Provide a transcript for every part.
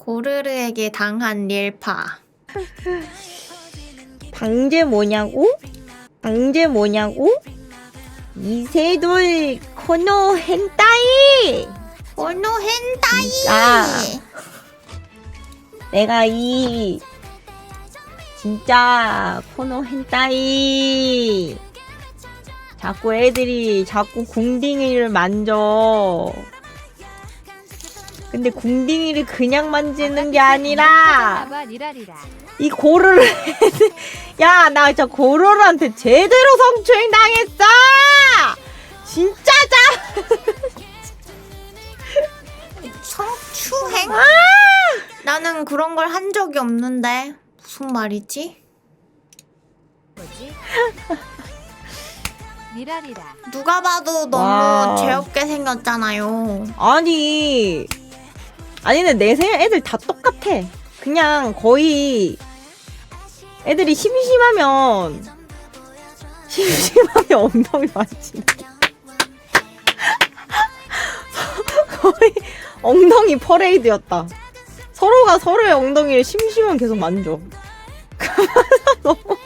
고르르에게 당한 릴파. 방제 뭐냐고? 방제 뭐냐고? 이세돌 코노 헨타이! 오노 헨타이. 내가 진짜 코노 헨타이 자꾸 애들이 자꾸 궁딩이를 만져. 근데 궁딩이를 그냥 만지는 게 아니라 이 고르르 야, 나 진짜 고르르한테 제대로 성추행 당했어! 진짜자! 성추행? 나는 그런 걸 한 적이 없는데 무슨 말이지? 미라리라. 누가 봐도 너무 와. 죄없게 생겼잖아요. 아니 근데 내 생각 애들 다 똑같아. 그냥 거의 애들이 심심하면 엉덩이 만지는 거의 엉덩이 퍼레이드였다. 서로가 서로의 엉덩이를 심심하면 계속 만져. 너무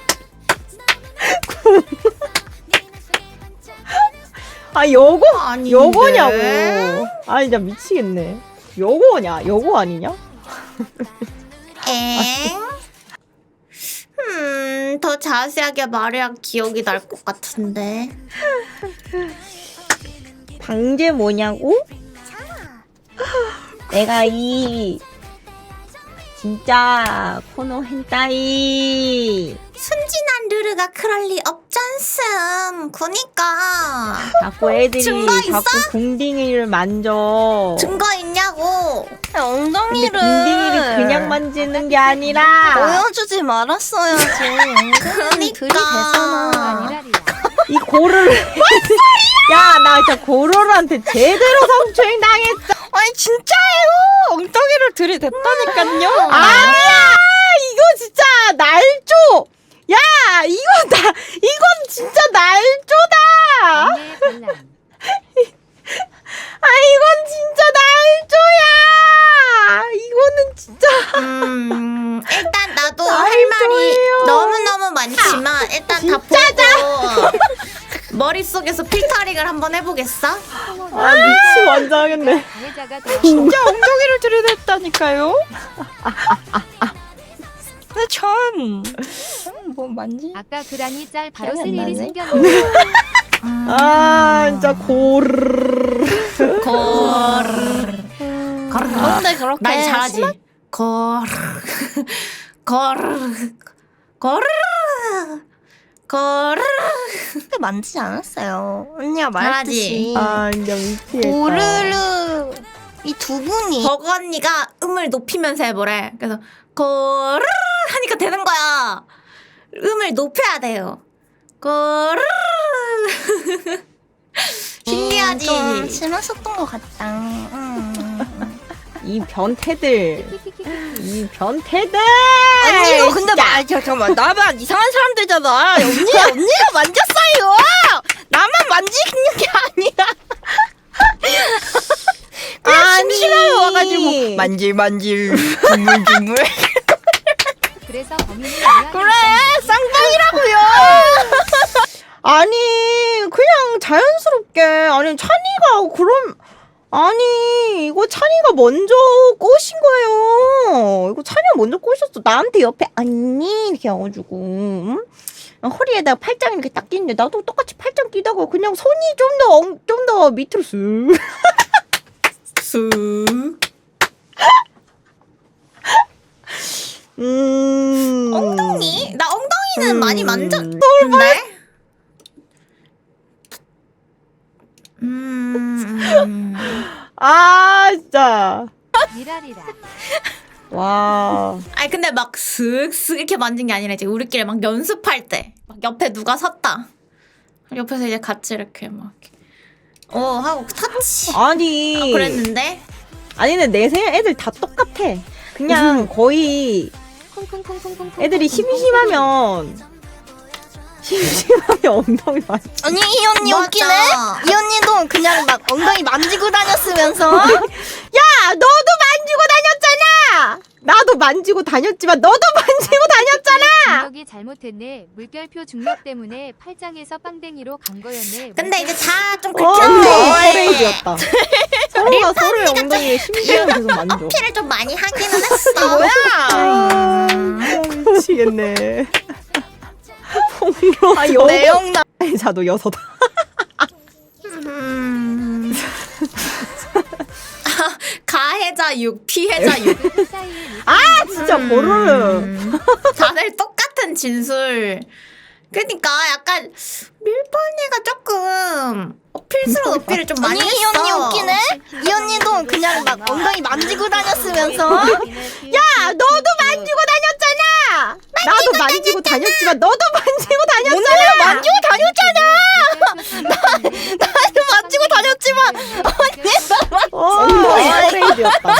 아닌데. 여고냐고. 아 진짜 미치겠네. 여고냐? 여고 아니냐? 엥? 더 자세하게 말해야 기억이 날 것 같은데. 방제 뭐냐고? 내가 진짜 코노 헨타이 순진한 르르가 그럴 리 없잖음. 그니까 자꾸 애들이 증거 있어? 자꾸 궁딩이를 만져. 증거 있냐고. 근데 엉덩이를 궁딩이를 그냥 만지는 게 아니라 보여주지 말았어야지. 엉덩이 들이대잖아. 미라리라. 이 고르르 야, 나 진짜 고르르한테 제대로 성추행 당했어. 아니 진짜예요. 엉덩이를 들이댔다니까요. 아니야, 이거 진짜 날조. 야, 이건 진짜 날조다. 언니의 반란. 아, 이건 진짜 날조야. 이거는 진짜. 일단 나도 아이, 할 말이 좋아요. 너무너무 많지만 일단 다 보고 머릿속에서 필터링을 한번 해보겠어? 아, 미치 완장하겠네. 가해자가 되었다. 진짜 엉덩이를 들이댔다니까요. 근데 전뭐 만지? 아까 그란이 짤 바로 기억이 안 스릴이 나네. 생겼는데 아, 진짜 고르르. 근데 그렇게 나 이제 잘하지? 심하게 만지지 않았어요. 언니가 말했듯이. 아, 진짜 미치겠다. 고르르 이 두 분이 버거 언니가 음을 높이면서 해보래. 그래서 거르 하니까 되는 거야. 음을 높여야 돼요. 거르 신기하지? 좀 심했었던 것 같다. 이 변태들. 언니 이거 근데 잠깐만 나만 이상한 사람들잖아. 언니가 만졌어요. 나만 만지는 게 아니라. 그냥 심심하게 와가지고 만질 주물 그래서 범인을 이해하는 그래 쌍방이라고요. 아니, 그냥 자연스럽게. 아니, 찬이가 아니, 이거 찬이가 먼저 꼬신 거예요. 이거 찬이가 먼저 꼬셨어. 나한테 옆에 언니 이렇게 와가지고, 응? 허리에다가 팔짱 이렇게 딱 끼는데 나도 똑같이 팔짱 끼다가 그냥 손이 좀 더 밑으로 쓱. 엉덩이? 나 엉덩이는 많이 만졌는데? 아, 진짜. 미라리라. 와. 아니 근데 막 슥슥 이렇게 만진 게 아니라 이제 우리끼리 막 연습할 때 막 옆에 누가 섰다. 옆에서 이제 같이 이렇게 막 하고 터치. 아니. 그랬는데 아니, 근데 내 생각 애들 다 똑같아. 그냥 거의 애들이 심심하면 엉덩이 만지. 언니 이 언니 맞아. 웃기네. 이 언니도 그냥 막 엉덩이 만지고 다녔으면서 야, 너도 만지고 다녔잖아. 나도 만지고 다녔지만 너도 만지고 다녔잖아. 중력이 잘못했네. 물결표 중력 때문에 팔짱에서 빵댕이로 간 거였네. 근데 이제 다 좀 어, 긁혔네. 프레이즈였다. 서로가 서로의 엉덩이에 심지어 계속 만져. 피를 좀 많이 하기는 했어. 뭐야? 아, 미치겠네. 폭로. 아, 내용 나. 자도 여섯. 가해자 6, 피해자 6. 그 사이에 아, 진짜 고르르. 다들 똑같은 진술. 그러니까 약간 밀번이가 조금 어필스러운 어필을 좀 많이 아니, 이 했어. 언니 웃기네? 이 언니도 그냥 막 엉덩이 만지고 다녔으면서. 야, 너도 만지고 다녔잖아. 나도 만지고 다녔지만 너도 만지고 다녔잖아. 언니가 만지고 다녔잖아. 나도 만지고 다녔지만 언니가 엉덩이 프레이즈였다.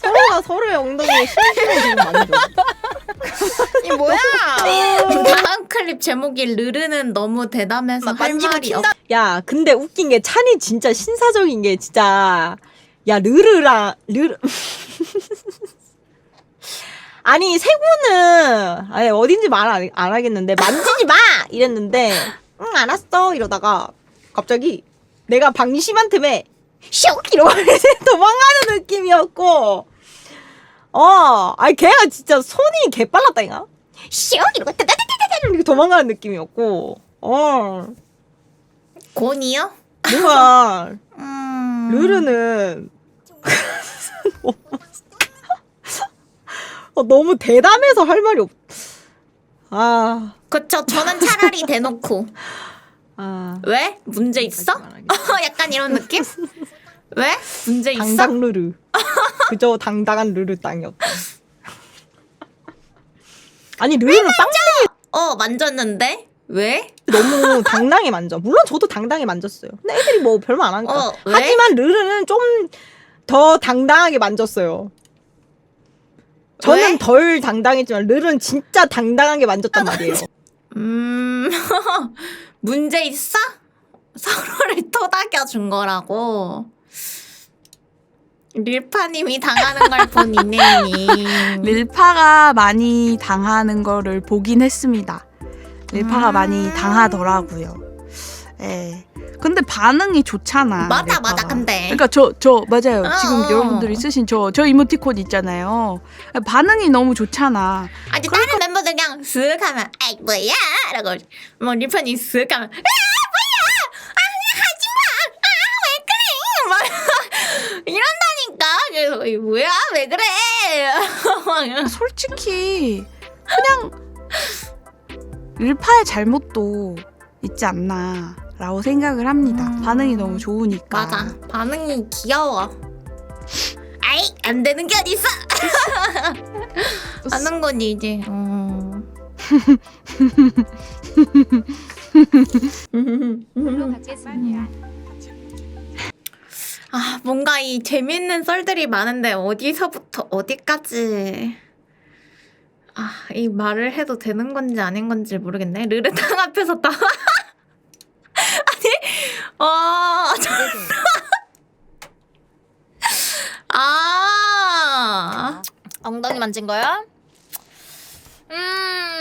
서로가 서로의 엉덩이에 심심해 계속 만져. 이 뭐야? 다음 클립 제목이 르르는 너무 대담해서 할 만지고 말이 없. 튄다. 야, 근데 웃긴 게 찬이 진짜 신사적인 게 진짜 야, 르르랑 르르 아니, 세구는 아니 어딘지 말 안 하겠는데 만지지 마 이랬는데 응, 알았어 이러다가 갑자기 내가 방심한 슉 이러고 이제 도망가는 느낌이었고 아니 걔가 진짜 손이 개빨랐다니까 슉 이러고 따다다다다 이렇게 도망가는 느낌이었고 곤이요? 뭔가 음. 르르는 너무 대담해서 할 말이 없. 그쵸. 저는 차라리 대놓고 왜? 문제 있어? 약간 이런 느낌? 왜? 문제 있어? 당당 르르. 그저 당당한 르르 땅이었다. 아니 르르는 빵 만졌는데 왜? 너무 당당히 만져. 물론 저도 당당히 만졌어요. 근데 애들이 뭐 별말 안 하니까. 왜? 하지만 르르는 좀 더 당당하게 만졌어요. 저는 왜? 덜 당당했지만 르르는 진짜 당당하게 만졌단 말이에요. 문제 있어? 서로를 토닥여 준 거라고. 릴파님이 당하는 걸 본 이내님. 릴파가 많이 당하는 거를 보긴 했습니다. 릴파가 많이 당하더라고요. 예. 근데 반응이 좋잖아. 맞아, 릴파가. 맞아, 근데. 그러니까 맞아요. 지금 여러분들이 쓰신 저 이모티콘 있잖아요. 반응이 너무 좋잖아. 아니 다른 멤버들 그냥 쓱 하면 아이 뭐야? 라고 뭐 릴파님 쓱 하면 뭐야? 왜 그래? 이런다니까. 그래서 뭐야? 왜 그래? 솔직히 그냥 릴파의 잘못도 있지 않나라고 생각을 합니다. 반응이 너무 좋으니까. 맞아. 반응이 귀여워. 아이 안 되는 게 어딨어? 하는 거지 이제. 물로 받겠습니다. 뭔가 이 재밌는 썰들이 많은데 어디서부터 어디까지 이 말을 해도 되는 건지 아닌 건지 모르겠네. 르르탕 앞에서 다 엉덩이 만진 거야?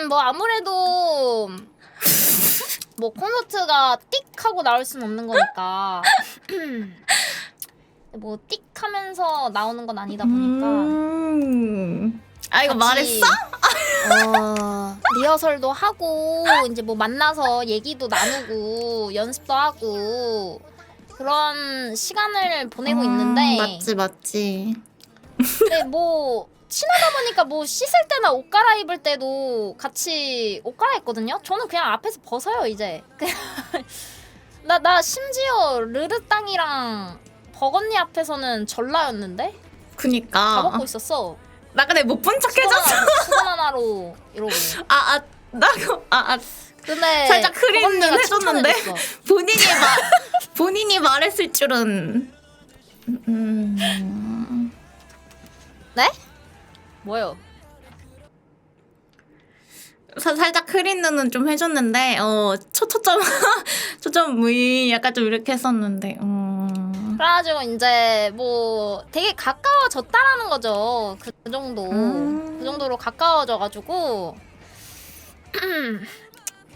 뭐 아무래도 뭐 콘서트가 띡 하고 나올 순 없는 거니까 뭐 띡 하면서 나오는 건 아니다 보니까 이거 같이, 말했어? 리허설도 하고 이제 뭐 만나서 얘기도 나누고 연습도 하고 그런 시간을 보내고 있는데 맞지. 근데 뭐 친하다 보니까 뭐 씻을 때나 옷 갈아입을 때도 같이 옷 갈아입거든요. 저는 그냥 앞에서 벗어요 이제. 나 심지어 르르땅이랑 버건니 앞에서는 전라였는데 다 그니까 벗고 있었어. 나 근데 못 본 척 해줬어. 수건 하나로 이러고. 근데 살짝 크림은 버건니가 해줬는데 칭찬해줬어. 본인이 말했을 줄은. 네? 뭐요? 살짝 흐린 눈은 좀 해줬는데 초점 무의 약간 좀 이렇게 했었는데 그래가지고 이제 뭐 되게 가까워졌다라는 거죠. 그 정도. 그 정도로 가까워져가지고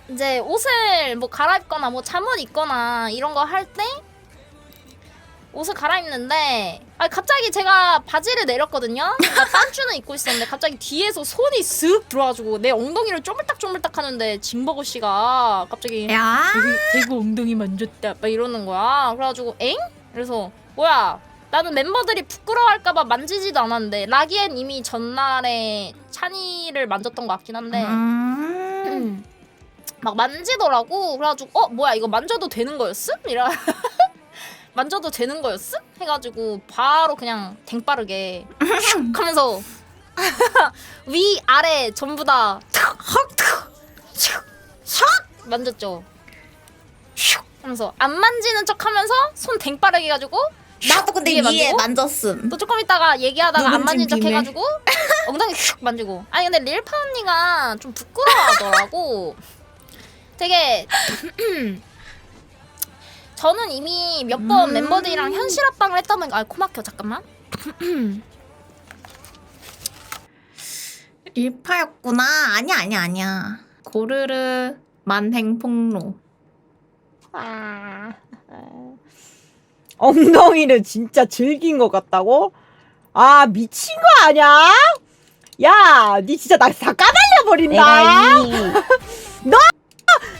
이제 옷을 뭐 갈아입거나 뭐 잠옷 입거나 이런 거 할 때 옷을 갈아입는데 갑자기 제가 바지를 내렸거든요. 나 딴주는 입고 있었는데 갑자기 뒤에서 손이 쓱 들어와가지고 내 엉덩이를 쪼물딱쪼물딱 하는데 징버거 씨가 갑자기 야. 대구 엉덩이 만졌다 막 이러는 거야. 그래가지고 엥? 그래서 뭐야, 나는 멤버들이 부끄러워할까봐 만지지도 않았는데 라기엔 이미 전날에 찬이를 만졌던 것 같긴 한데 막 만지더라고. 그래가지고 뭐야 이거 만져도 되는 거였음? 이라 만져도 되는 거였음? 해가지고 바로 그냥 댕빠르게 슉 하면서 위 아래 전부 다 만졌죠. 슉 하면서 안 만지는 척 하면서 손 댕빠르게 해가지고 나도 근데 위에 위에 만지고? 만졌음. 또 조금 있다가 얘기하다가 안 만진 척 비밀. 해가지고 엉덩이 슉 만지고. 아니 근데 릴파 언니가 좀 부끄러워하더라고. 되게 저는 이미 몇 번 멤버들이랑 현실 합방을 했다 보니까 코 막혀 잠깐만. 릴파였구나. 아니야. 고르르 만행폭로. 엉덩이를 진짜 즐긴 것 같다고? 아 미친 거 아니야? 야, 니 진짜 나 다 까발려 버린다.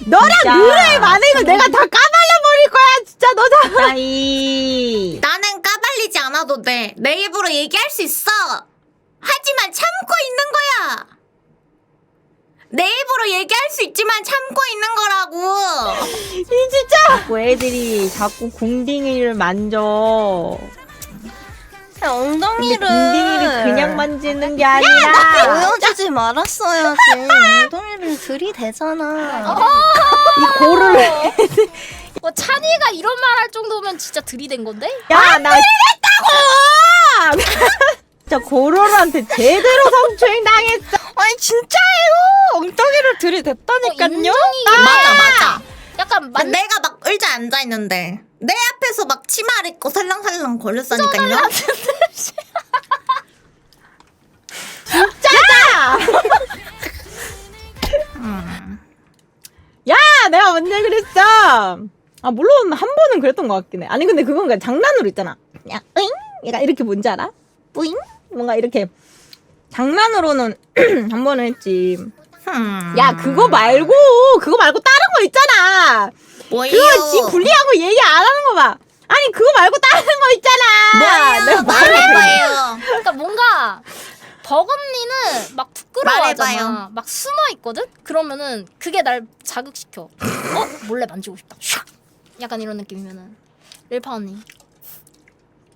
너랑 르르의 만행을 내가 다 까발려 버릴 거야. 진짜 너 다. 나는 까발리지 않아도 돼. 내 입으로 얘기할 수 있어. 하지만 참고 있는 거야. 내 입으로 얘기할 수 있지만 참고 있는 거라고. 이 진짜. 자꾸 애들이 자꾸 궁딩이를 만져. 근데 엉덩이를 궁딩이를 그냥 만지는 게 아니라 보여주지 말았어야지. 엉덩이를 들이대잖아. 이 고를. 뭐 찬이가 이런 말 할 정도면 진짜 들이댄 건데? 야, 나 했다고! 진짜 고로르한테 제대로 성추행 당했어. 아니 진짜예요. 엉덩이를 들이댔다니까요. 인정이 맞아. 약간 내가 막 의자에 앉아 있는데 내 앞에서 막 치마를 입고 살랑살랑 거렸다니까요. 야, 내가 언제 그랬어? 아, 물론 한 번은 그랬던 것 같긴 해. 아니 근데 그건 그냥 장난으로 있잖아. 야, 으잉? 얘가 이렇게 뭔지 알아? 뿌잉? 뭔가 이렇게 장난으로는 한 번은 했지. 야, 그거 말고 다른 거 있잖아. 뭐예요? 그거 지 분리하고 얘기 안 하는 거 봐. 아니 그거 말고 다른 거 있잖아. 뭐예요? 말해봐요. 그러니까 뭔가 버금니는 막 부끄러워하잖아. 말해봐요. 막 숨어 있거든. 그러면은 그게 날 자극시켜. 몰래 만지고 싶다. 샥! 약간 이런 느낌이면은 릴파 언니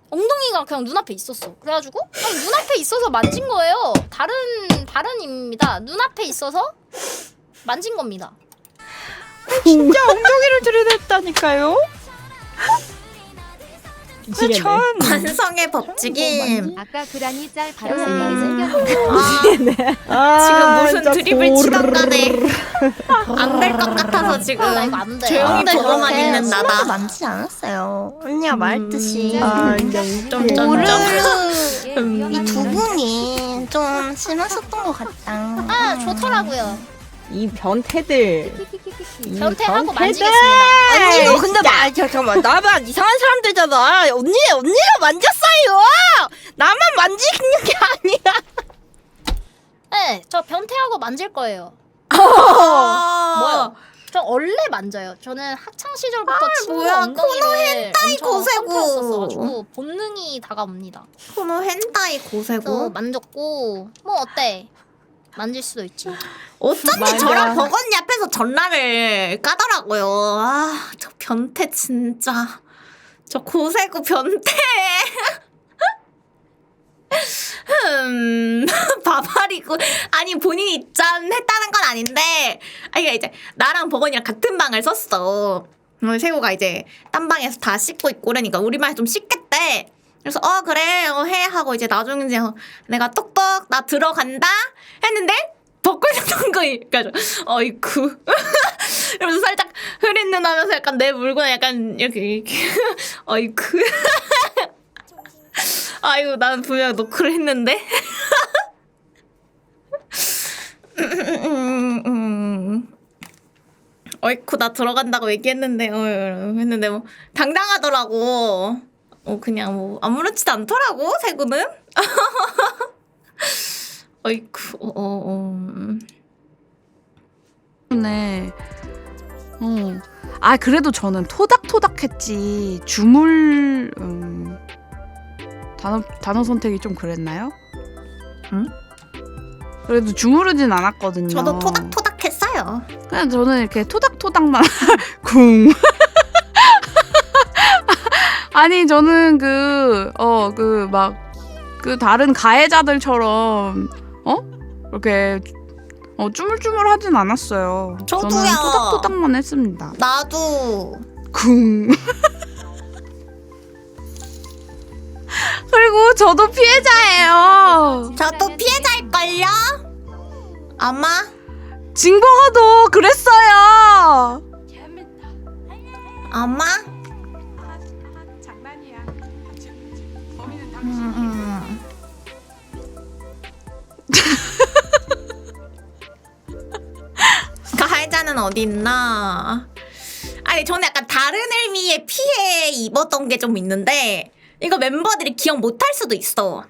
엉덩이가 그냥 눈앞에 있었어. 그래가지고 그냥 눈앞에 있어서 만진 거예요. 다른 입니다. 눈앞에 있어서 만진 겁니다. 진짜 엉덩이를 들이댔다니까요. 미치겠네. 관성의 법칙임. 아까 그란이 짤 바로 음. 생겼는데 아, 지금 무슨 진짜 드립을 치던 고르르. 간에 안 될 것 같아서 지금 나 이거 안 돼. 조용히 보고만 있는 심하게 나다. 만지지 않았어요. 언니가 말했듯이. 아, 진짜 고르르 음. 이 두 분이 좀 심하셨던 것 같다. 좋더라고요. 이 변태들. 변태하고 변태들! 만지겠습니다. 언니 이거 근데 진짜. 잠깐만 나만 이상한 사람 되잖아. 언니가 만졌어요. 나만 만지는 게 아니야. 네, 저 변태하고 만질 거예요. 뭐야? 저 원래 만져요. 저는 학창 시절부터 친구 뭐야, 엉덩이를 엄청 고세고. 험했었어가지고 본능이 다가옵니다. 코노 hentai 그래서 고세고. 만졌고 뭐 어때? 만질 수도 있지. 어쩐지 맞아. 저랑 버건이 앞에서 전날을 까더라고요. 아, 저 변태 진짜. 저 고세고 변태. 바바리고 아니 본인이 입장했다는 건 아닌데 아니 이제 나랑 버건이랑 같은 방을 썼어. 세고가 이제 딴 방에서 다 씻고 있고 그러니까 우리 방에 좀 씻겠대. 그래서 그래 해 하고 이제 나중에 이제 내가 똑똑 나 들어간다 했는데 덕글덕글 그러니까 어이쿠 이러면서 살짝 흐린 눈 하면서 약간 내 물건 약간 이렇게 어이쿠. 아이고 난 분명 노크를 했는데. 어이쿠 나 들어간다고 얘기했는데 했는데 뭐 당당하더라고. 그냥 뭐 아무렇지도 않더라고 세구는. 어이쿠. 네. 아 그래도 저는 토닥토닥했지 주물 단어 선택이 좀 그랬나요? 응? 그래도 주무르진 않았거든요. 저도 토닥토닥했어요. 그냥 저는 이렇게 토닥토닥만 궁. 아니 저는 그 다른 가해자들처럼 이렇게 쭈물쭈물하진 않았어요. 저도요. 저는 토닥토닥만 했습니다. 나도. 궁. 그리고 저도 피해자예요. 저도 피해자일걸요? 아마? 징버거도 그랬어요. 아마? 장난이야. 가해자는 어디 있나? 아니 저는 약간 다른 의미의 피해 입었던 게 좀 있는데 이거 멤버들이 기억 못할 수도 있어.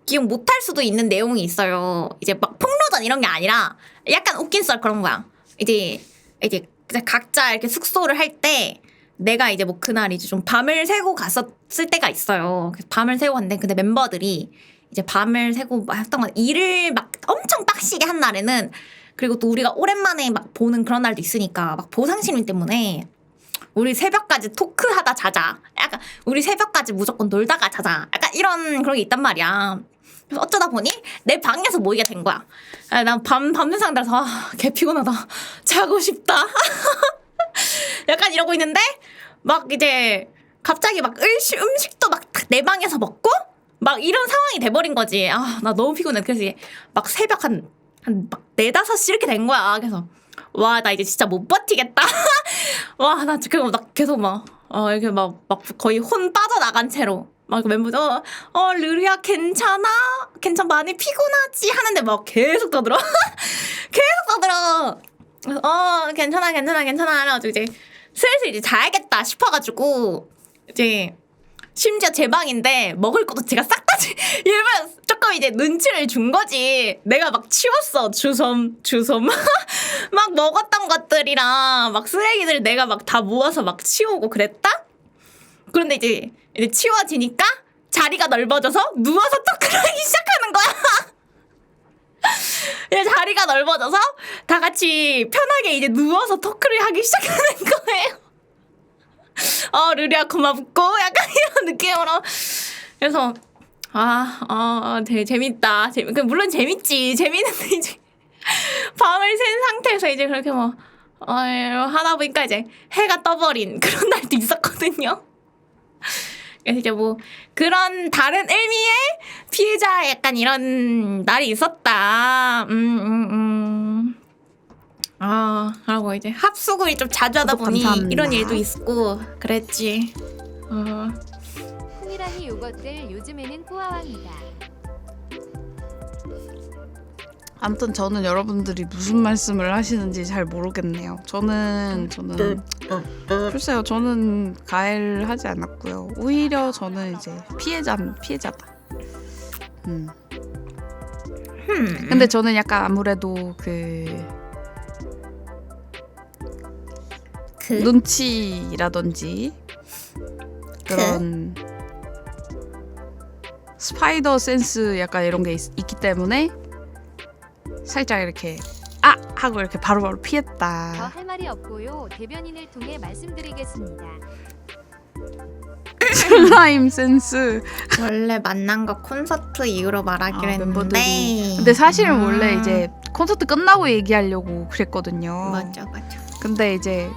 기억 못할 수도 있는 내용이 있어요. 이제 막 폭로전 이런 게 아니라 약간 웃긴 썰 그런 거야. 이제 각자 이렇게 숙소를 할 때 내가 이제 뭐 그날 이제 좀 밤을 새고 갔었을 때가 있어요. 그래서 밤을 새고 갔는데 근데 멤버들이 이제 밤을 새고 막 했던 거 일을 막 엄청 빡시게 한 날에는 그리고 또 우리가 오랜만에 막 보는 그런 날도 있으니까 막 보상심리 때문에 우리 새벽까지 토크하다 자자. 약간 우리 새벽까지 무조건 놀다가 자자. 약간 이런 그런 게 있단 말이야. 그래서 어쩌다 보니 내 방에서 모이게 된 거야. 난 밤새상 들어서 개 피곤하다. 자고 싶다. 약간 이러고 있는데 막 이제 갑자기 막 음식도 막 내 방에서 먹고 막 이런 상황이 돼버린 거지. 나 너무 피곤해. 그래서 이제 막 새벽 한 막 4, 5시 이렇게 된 거야. 그래서 와 나 이제 진짜 못 버티겠다. 와 나 지금 막 계속 막 이렇게 막 거의 혼 빠져나간 채로 막 멤버들 르리야 괜찮아? 많이 피곤하지? 하는데 막 계속 떠들어. 계속 떠들어. 그래서 괜찮아 이래가지고 이제 슬슬 이제 자야겠다 싶어가지고 이제 심지어 제 방인데 먹을 것도 제가 싹 다 일부러 조금 이제 눈치를 준 거지. 내가 막 치웠어. 주섬 막 먹었던 것들이랑 막 쓰레기들 내가 막 다 모아서 막 치우고 그랬다. 그런데 이제 치워지니까 자리가 넓어져서 누워서 토크를 하기 시작하는 거야. 이제 자리가 넓어져서 다 같이 편하게 이제 누워서 토크를 하기 시작하는 거예요. 르리야 고맙고 약간 이런 느낌으로. 그래서 되게 재밌다. 물론 재밌지. 재밌는데 이제 밤을 샌 상태에서 이제 그렇게 뭐 하다 보니까 이제 해가 떠버린 그런 날도 있었거든요. 그래서 이제 뭐 그런 다른 의미의 피해자 약간 이런 날이 있었다. 그러고 이제 합숙을 좀 자주 하다 보니 감사합니다. 이런 일도 있고 그랬지. 풍이라니 요것들 요즘에는 꾸아왕이다. 아무튼 저는 여러분들이 무슨 말씀을 하시는지 잘 모르겠네요. 저는 글쎄요. 저는 가해를 하지 않았고요. 오히려 저는 이제 피해자다. 근데 저는 약간 아무래도 눈치라든지 그런 스파이더 센스 약간 이런 게 있기 때문에 살짝 이렇게 하고 이렇게 바로바로 저 피했다. 할 말이 없고요. 대변인을 통해 말씀드리겠습니다. 슬라임 센스. 원래 만난 거 콘서트 이후로 말하기로 했는데 멤버들이. 근데 사실은 원래 이제 콘서트 끝나고 얘기하려고 그랬거든요. 맞아. 근데 이제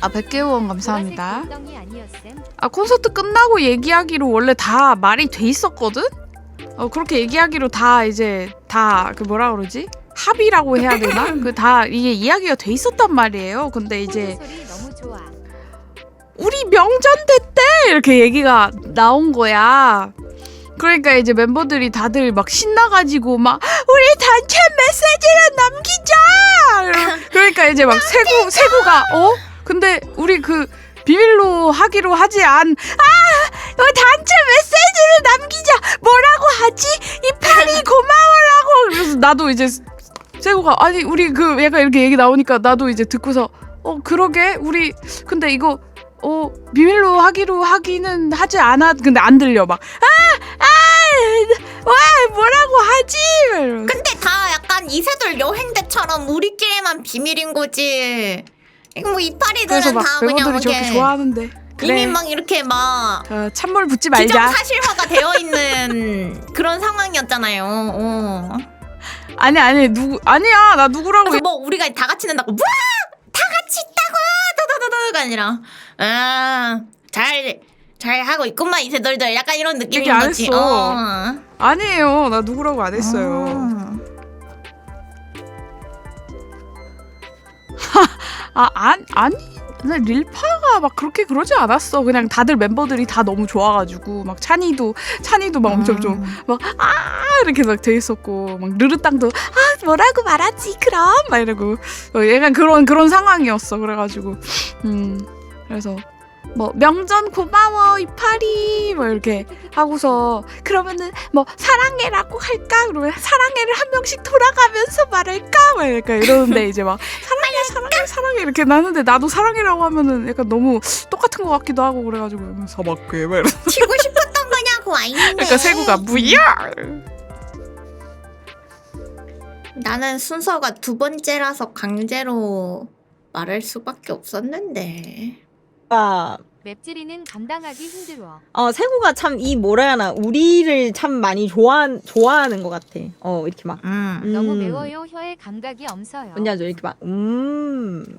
100개 후원 감사합니다. 보라색 엉덩이 아니었음? 콘서트 끝나고 얘기하기로 원래 다 말이 돼 있었거든? 그렇게 얘기하기로 다 이제 다 뭐라 그러지? 합의라고 해야 되나? 그 다 이게 이야기가 돼 있었단 말이에요. 근데 이제 소리 너무 좋아. 우리 명전 됐대 이렇게 얘기가 나온 거야. 그러니까 이제 멤버들이 다들 막 신나가지고 막 우리 단체 메시지를 남기자. 그러니까 이제 막 세구가 근데 우리 그 비밀로 하기로 하지 않. 단체 메시지를 남기자. 뭐라고 하지? 이 파리 고마워라고. 그래서 나도 이제 세구가 아니 우리 그 약간 이렇게 얘기 나오니까 나도 이제 듣고서 그러게 우리 근데 이거 비밀로 하기로 하기는 하지 않아. 근데 안 들려 막 와 뭐라고 하지? 이러면서. 근데 다 약간 이세돌 여행 때처럼 우리끼리만 비밀인 거지. 이거 뭐 그래서 이파리들은 막 다 그냥 멤버들이 저렇게 이렇게 좋아하는데 이미 막 이렇게 막 찬물 붓지 말자. 기정사실화가 되어 있는 그런 상황이었잖아요. 아니 누구 아니야 나 누구라고 그래서 뭐 우리가 다 같이 낸다고 와! 다 같이 있다고! 다다다다가 아니라 잘 하고 있구만 이세돌들 약간 이런 느낌인 얘기 안 거지. 했어. 아니에요 나 누구라고 안 했어요. 아니 근데 릴파가 막 그렇게 그러지 않았어. 그냥 다들 멤버들이 다 너무 좋아가지고 막 찬이도 막 엄청 좀 막 이렇게 막 돼 있었고 막 르르땅도 뭐라고 말하지 그럼 막 이러고 약간 그런 상황이었어. 그래가지고 그래서 뭐 명전 고마워 이파리 뭐 이렇게 하고서 그러면은 뭐 사랑해라고 할까? 그러면 사랑해를 한 명씩 돌아가면서 말할까? 막 약간 이러는데 이제 막 사랑해 이렇게 나는데 나도 사랑해라고 하면은 약간 너무 똑같은 것 같기도 하고 그래가지고 사막해 막 이러면서 치고 싶었던 거냐고 아니네. 그러니까 세구가 뭐야? 나는 순서가 두 번째라서 강제로 말할 수밖에 없었는데. 맵찔이는 감당하기 힘들어. 세구가 참 이 뭐라 해야 하나 우리를 참 많이 좋아하는 것 같아. 이렇게 막 너무 매워요. 혀에 감각이 엄서요. 뭔지 알죠? 이렇게 막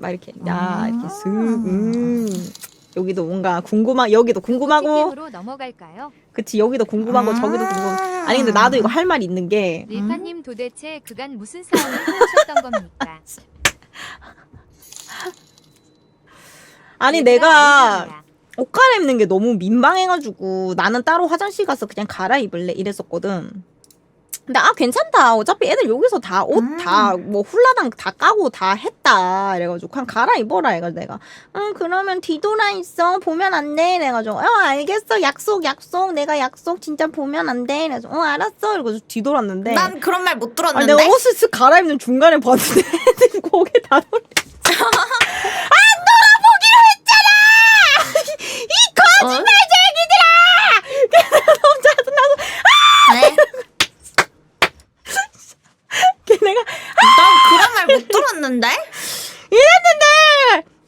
이렇게 이렇게 여기도 뭔가 여기도 궁금하고 게임으로 넘어갈까요? 그치 여기도 궁금하고 저기도 궁금하고 아니 근데 나도 이거 할 말 있는 게 릴파님 도대체 그간 무슨 싸움을 하셨던 겁니까? 아니 내가 옷 갈아입는 게 너무 민망해가지고 나는 따로 화장실 가서 그냥 갈아입을래 이랬었거든. 근데 괜찮다. 어차피 애들 여기서 다 옷 다 뭐 훌라당 다 까고 다 했다. 이래가지고 그냥 갈아입어라. 해가지고 내가 그러면 뒤돌아 있어. 보면 안 돼. 이래가지고 알겠어. 약속. 내가 약속 진짜 보면 안 돼. 이래가지고 알았어. 이러고 뒤돌았는데 난 그런 말 못 들었는데. 아니, 내가 옷을 쓱 갈아입는 중간에 봤는데 애들이 고개 다 돌려. 거짓말쟁이들아! 너무 짜증나서 네? 걔네가 난 그런 말 못 들었는데? 이랬는데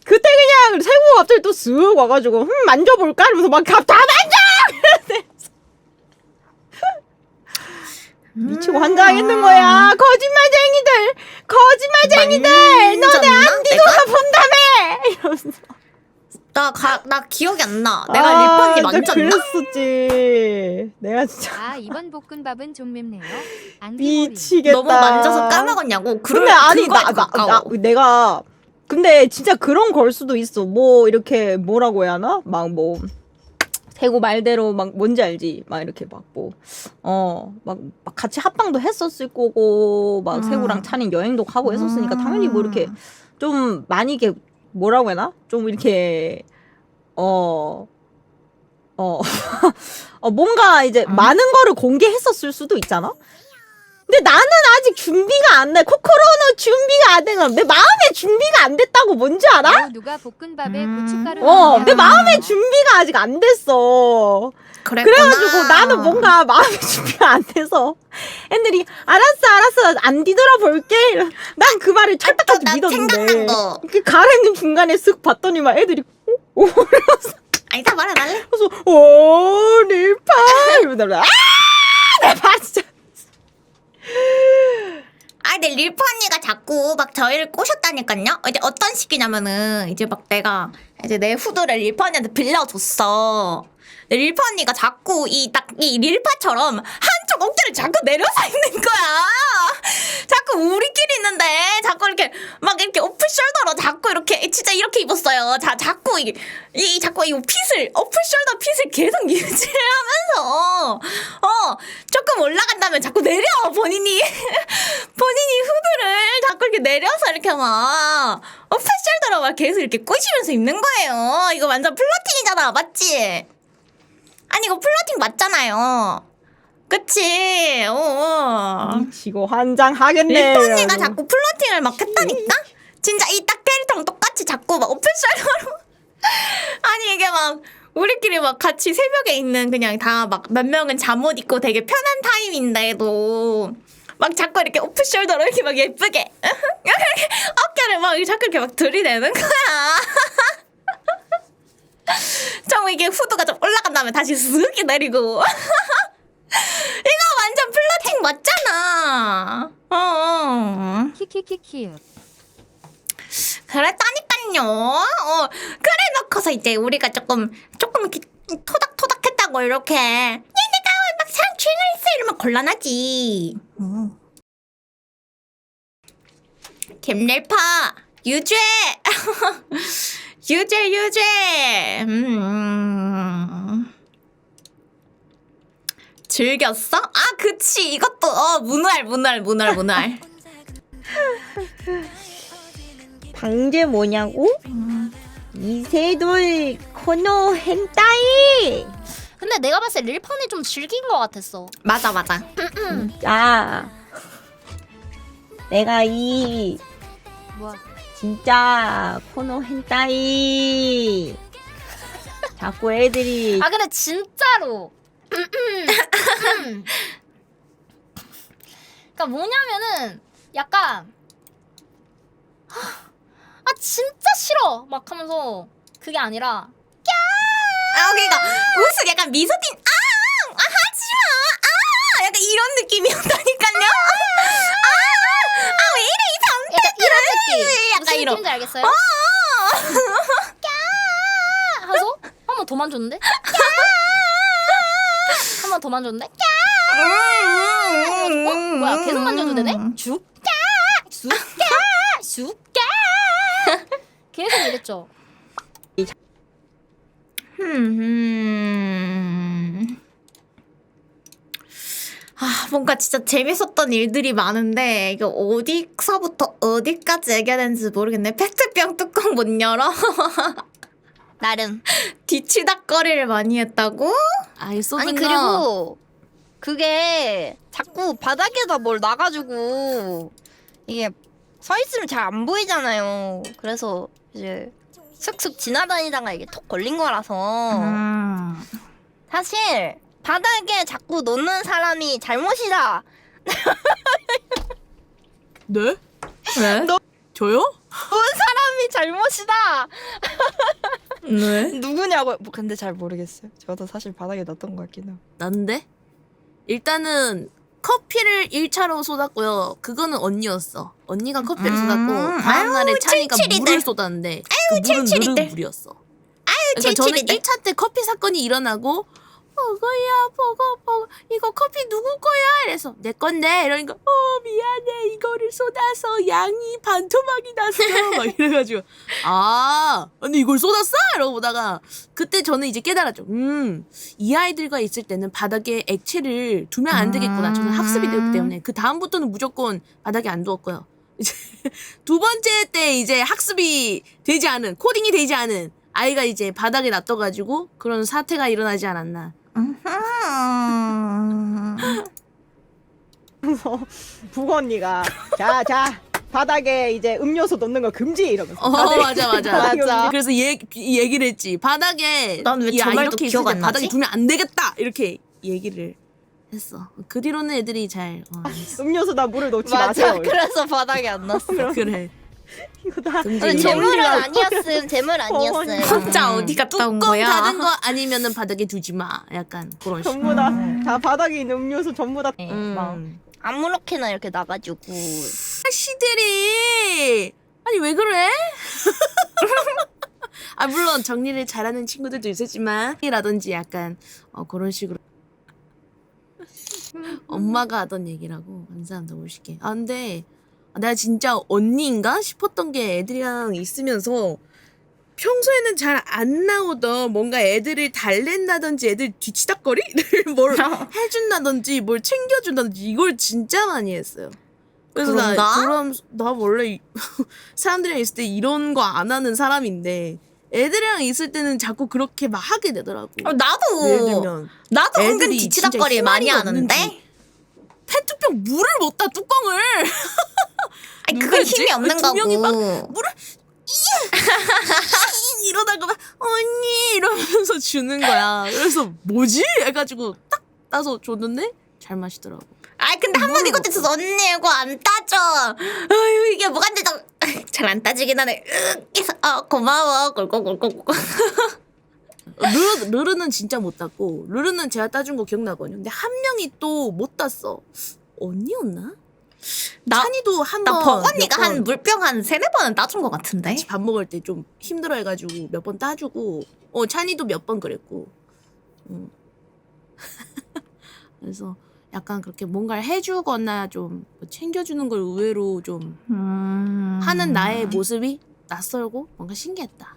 그때 그냥 세구가 갑자기 또 쓱 와가지고 만져볼까? 이러면서 막 다 만져! 미치고 환장했는 거야. 거짓말쟁이들 너네 안 뒤돌아 본다며 이러면서 나 기억이 안 나. 내가 릴펀니 만졌나? 그랬었지. 내가 진짜 이번 볶음밥은 좀 맵네요. 미치겠다. 너무 만져서 까먹었냐고? 근데 아니 그거에 가까워. 내가 근데 진짜 그런 걸 수도 있어. 뭐 이렇게 뭐라고 해야 하나? 막 뭐 세구 말대로 막 뭔지 알지? 막 이렇게 막 막 같이 합방도 했었을 거고 막 세구랑 찬이 여행도 가고 했었으니까 당연히 뭐 이렇게 좀 많이 이게 뭐라고 해나? 좀 이렇게 뭔가 이제 많은 거를 공개했었을 수도 있잖아. 근데 나는 아직 준비가 안 돼. 코코로는 준비가 안 돼. 내 마음의 준비가 안 됐다고 뭔지 알아? 누가 볶음밥에 고춧가루 내 마음의 준비가 아직 안 됐어. 그래가지고 나는 뭔가 마음의 준비가 안 돼서 애들이 알았어 안 뒤돌아볼게. 난 그 말을 찰떡같이 나 믿었는데 생각난 거. 그 갈아입는 중간에 쓱 봤더니만 애들이 아니 다 말 안 할래? 그래서 릴파 이러더라. 내가 진짜 근데 릴프 언니가 자꾸 막 저희를 꼬셨다니까요. 이제 어떤 식이냐면은 이제 막 내가 이제 내 후드를 릴프 언니한테 빌려줬어. 근데 릴프 언니가 자꾸 이 릴파처럼 한쪽 어깨를 자꾸 내려서 있는 거야. 자꾸 우리끼리 이렇게 진짜 이렇게 입었어요. 자꾸 자꾸 이 핏을 어플숄더 핏을 계속 유지를 하면서 조금 올라간다면 자꾸 내려 본인이 후드를 자꾸 이렇게 내려서 이렇게 막 어플숄더로 막 계속 이렇게 꼬시면서 입는 거예요. 이거 완전 플러팅이잖아, 맞지? 아니 이거 플러팅 맞잖아요. 그치? 미치고 환장하겠네. 일단내가 자꾸 플러팅을 막 했다니까? 진짜 이 딱 캐릭터랑 똑같이 자꾸 막 오픈셜더로 아니 이게 막 우리끼리 막 같이 새벽에 있는 그냥 다 막 몇 명은 잠옷 입고 되게 편한 타임인데도 막 자꾸 이렇게 오픈숄더로 이렇게 막 예쁘게 이렇게 어깨를 막 자꾸 이렇게 막 들이대는 거야. 좀 이게 후드가 좀 올라간 다음에 다시 쓱 내리고 이거 완전 플러팅 맞잖아. 키키키키. 그랬다니깐요. 그래 놓고서 이제 우리가 조금 이렇게 토닥토닥했다고 이렇게 야 내가 막 사람 주행을 했어 이러면 곤란하지. 김릴파 유죄. 유죄. 즐겼어? 아 그치 이것도 문활 방제 뭐냐고? 이세돌 코노 hentai. 근데 내가 봤을 때 릴판이 좀 즐긴 것 같았어. 맞아 자, 내가 이 뭐? 진짜 코노 hentai 자꾸 애들이 아 근데 진짜로. 그러니까 뭐냐면은 약간 아 진짜 싫어 막 하면서 그게 아니라 그러니까 웃음 약간 미소띤 하지마 약간 이런 느낌이었다니까요. 왜 이래 이 약간 이런 느낌. 약간 무슨 이런. 느낌인지 알겠어요? 하서 한 번 더 만졌는데? 한 번 더 만졌는데? 뭐야 계속 만져도 되네? 죽까 계속 이랬죠. 뭔가 진짜 재밌었던 일들이 많은데 이거 어디서부터 어디까지 얘기해야 되는지 모르겠네. 페트병 뚜껑 못 열어. 나름. 뒤치다거리를 많이 했다고? 아니 그리고 그게 자꾸 바닥에다 뭘 놔가지고 이게 서 있으면 잘 안 보이잖아요. 그래서 이제 슥슥 지나다니다가 이게 톡 걸린 거라서 사실 바닥에 자꾸 놓는 사람이 잘못이다. 네? 왜? 저요? 놓은 사람이 잘못이다. 왜? 누구냐고. 뭐 근데 잘 모르겠어요. 저도 사실 바닥에 놨던 것 같긴 해요. 난데? 일단은 커피를 1차로 쏟았고요. 그거는 언니였어. 언니가 커피를 쏟았고 다음날에 아유, 찬이가 칠칠이들. 물을 쏟았는데 그 물은 칠칠이들. 누른 물이었어. 그러니까 저는 칠칠이들. 1차 때 커피 사건이 일어나고 버거야 버거 이거 커피 누구 거야? 이래서 내 건데 이러니까 미안해 이거를 쏟아서 양이 반토막이 났어 막 이래가지고 언니 이걸 쏟았어? 이러고 보다가 그때 저는 이제 깨달았죠. 이 아이들과 있을 때는 바닥에 액체를 두면 안 되겠구나. 저는 학습이 되었기 때문에 그 다음부터는 무조건 바닥에 안 두었고요. 이제 두 번째 때 이제 학습이 되지 않은 코딩이 되지 않은 아이가 이제 바닥에 놔둬가지고 그런 사태가 일어나지 않았나. 그래서 북 언니가 자 바닥에 이제 음료수 놓는 거 금지 이러면서 맞아. 맞아. 그래서 얘기를 했지. 바닥에 난왜 저 야, 말도 이렇게 있을 기억 때 안 바닥에 나지? 두면 안 되겠다 이렇게 얘기를 했어. 그 뒤로는 애들이 잘 했어. 음료수다 물을 놓지 맞아. 마세요. 그래서 바닥에 안 놨어. 그래. 이거 다 금지. 재물은 아니었음. 재물 아니었어요. 혼자 어디 갔다 온 뚜껑 거야? 닫은 거 아니면은 바닥에 두지 마. 약간 그런 식으로. 전부 다 바닥에 있는 음료수 전부 다 막 아무렇게나 이렇게 나가지고. 아씨들이 아니 왜 그래? 물론 정리를 잘하는 친구들도 있었지만 이라든지 약간 그런 식으로 엄마가 하던 얘기라고 감사합니다. 멋있게. 근데 내가 진짜 언니인가 싶었던 게 애들이랑 있으면서 평소에는 잘 안 나오던 뭔가 애들을 달랜다든지 애들 뒤치다거리를 뭘 해준다든지 뭘 챙겨준다든지 이걸 진짜 많이 했어요. 그래서 그런가? 나 원래 사람들이랑 있을 때 이런 거 안 하는 사람인데 애들이랑 있을 때는 자꾸 그렇게 막 하게 되더라고. 예를 나도 들면 나도 은근 애들이 뒤치다거리 진짜 많이 희망이 하는데. 없는지. 페트병 물을 못 따 뚜껑을. 아니 그건 누구였지? 힘이 없는 두 명이 막 거고. 물을 이러다가 막 언니 이러면서 주는 거야. 그래서 뭐지? 해가지고 딱 따서 줬는데 잘 마시더라고. 아 근데 한 번 이것 때서 언니 이거 안 따져. 아유 이게 뭐가 안 되죠? 잘 안 따지긴 하네. 그래서 고마워. 꿀꿀꿀꿀. 르르는 진짜 못 땄고 르르는 제가 따준 거 기억나거든요. 근데 한 명이 또 못 땄어. 언니였나? 찬이도 한 나 번. 버거니가 한 물병 한 3-4번은 따준 것 같은데. 밥 먹을 때 좀 힘들어해가지고 몇 번 따주고 찬이도 몇 번 그랬고 그래서 약간 그렇게 뭔가를 해주거나 좀 챙겨주는 걸 의외로 좀 하는 나의 모습이 낯설고 뭔가 신기했다.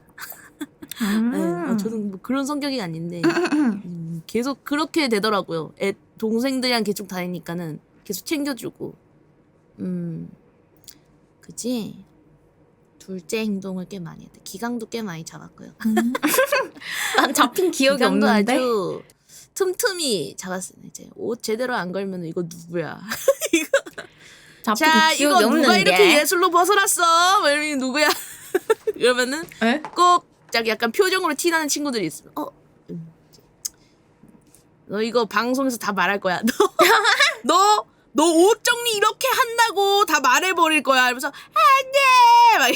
네, 저는 뭐 그런 성격이 아닌데 계속 그렇게 되더라고요. 동생들이랑 계속 다니니까는 계속 챙겨주고 그치? 둘째 행동을 꽤 많이 했대. 기강도 꽤 많이 잡았고요. 난 잡힌 기억이 기강도 없는데. 아주 틈틈이 잡았어요. 이제 옷 제대로 안 걸면 이거 누구야? 잡힌 자, 기억이 이거 누가 없는데. 이렇게 예술로 벗어났어? 막 이러면 누구야? 이러면은 에? 꼭 약간 표정으로 티나는 친구들이 있어. 너 이거 방송에서 다 말할 거야. 너 옷 정리 이렇게 한다고 다 말해버릴 거야. 이러면서 안돼. 막.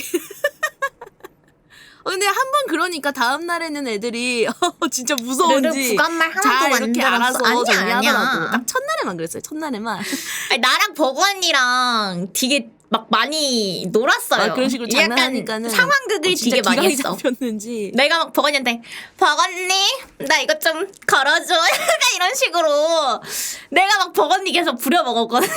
근데 한 번 그러니까 다음 날에는 애들이 진짜 르르 무서운지 부관말 하나도 잘 이렇게 알아서 만들었어. 정리하더라고. 아니야. 딱 첫날에만 그랬어요. 첫날에만. 아니, 나랑 버거 언니랑 되게 막 많이 놀았어요. 그런 식으로 약간 장난하니까는 상황극을 진짜 되게 많이 기강이 했어. 잡혔는지. 내가 막 버거 언니한테 버거 언니 나 이거 좀 걸어줘. 약간 이런 식으로 내가 막 버거 언니 계속 부려먹었거든.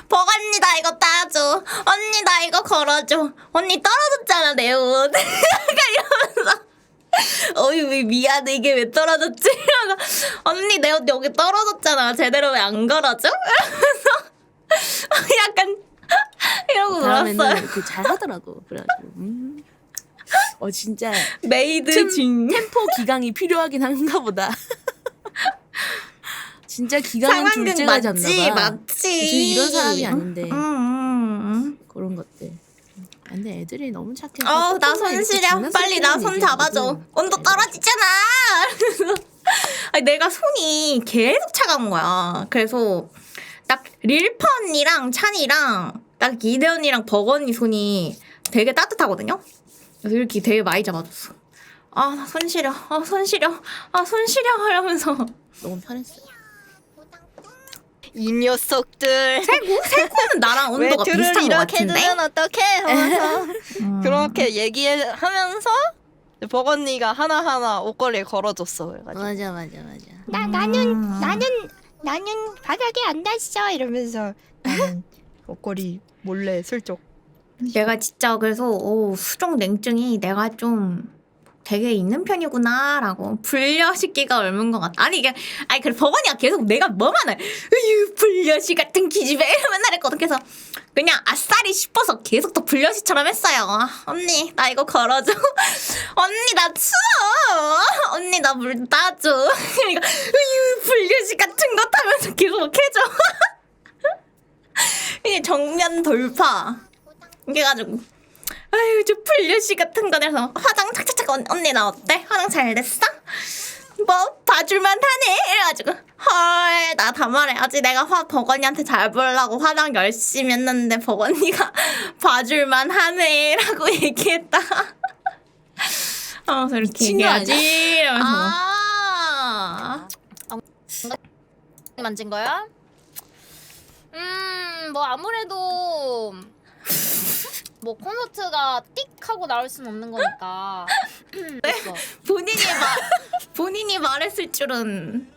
버거 언니 나 이거 따줘. 언니 나 이거 걸어줘. 언니 떨어졌잖아 내 옷. 약간 이러면서 어이 왜 미안해 이게 왜 떨어졌지? 이러면서 언니 내 옷 여기 떨어졌잖아. 제대로 왜 안 걸어줘? 이러면서 약간 이러고 다음에는 놀았어요. 이렇게 잘 하더라고. 그래가지고 진짜 메이드 징. 템포 기강이 필요하긴 한가 보다. 진짜 기강은 상황극 둘째가 잡나 맞지 봐. 맞지. 사실 이런 사람이 아닌데 음. 그런 것들. 근데 애들이 너무 착해서. 나 손 시려. 빨리 나 손 잡아줘. 온도 떨어지잖아. 아니, 내가 손이 계속 차가운 거야. 그래서 딱 릴파 언니랑 찬이랑 딱 이대 언니랑 버거 언니 손이 되게 따뜻하거든요. 그래서 이렇게 되게 많이 잡아줬어. 나 손 시려. 손 시려. 손 시려 하면서. 너무 편했어요. 이 녀석들 세코는 나랑 왜 온도가 둘을 비슷한 것 이렇게 같은데. 두면 어떡해 하면서 그렇게 얘기하면서 버거니가 하나하나 옷걸이를 걸어줬어. 그래가지고 맞아. 나는 바닥에 안 닿았어 이러면서 나는 옷걸이 몰래 슬쩍. 내가 진짜 그래서 수족 냉증이 내가 좀 되게 있는 편이구나라고 불려시기가 옮은 것 같아. 아니 그래 버거니가 계속 내가 뭐만 해. 불려시 같은 기집애 맨날 했거든. 그래서 그냥 아싸리 싶어서 계속 더 불려시처럼 했어요. 언니 나 이거 걸어줘. 언니 나 추워. 언니 나 물 따줘. 이거 불려시 같은 거 타면서 계속 막 해줘. 이게 정면 돌파. 이래가지고 아유 저 불려시 같은 거 내서 화장 착착착 언니 나 어때? 화장 잘 됐어? 뭐 봐줄만 하네 이래가지고 헐 나 다 말해야지. 내가 버거니한테 잘 보려고 화장 열심히 했는데 버거니가 봐줄만 하네 라고 얘기했다. 그래서 이렇게 미친 거 얘기하지 이러면서 만진 거야? 뭐 아무래도 뭐 콘서트가 띡 하고 나올 순 없는 거니까. 됐어. 본인이 말했을 줄은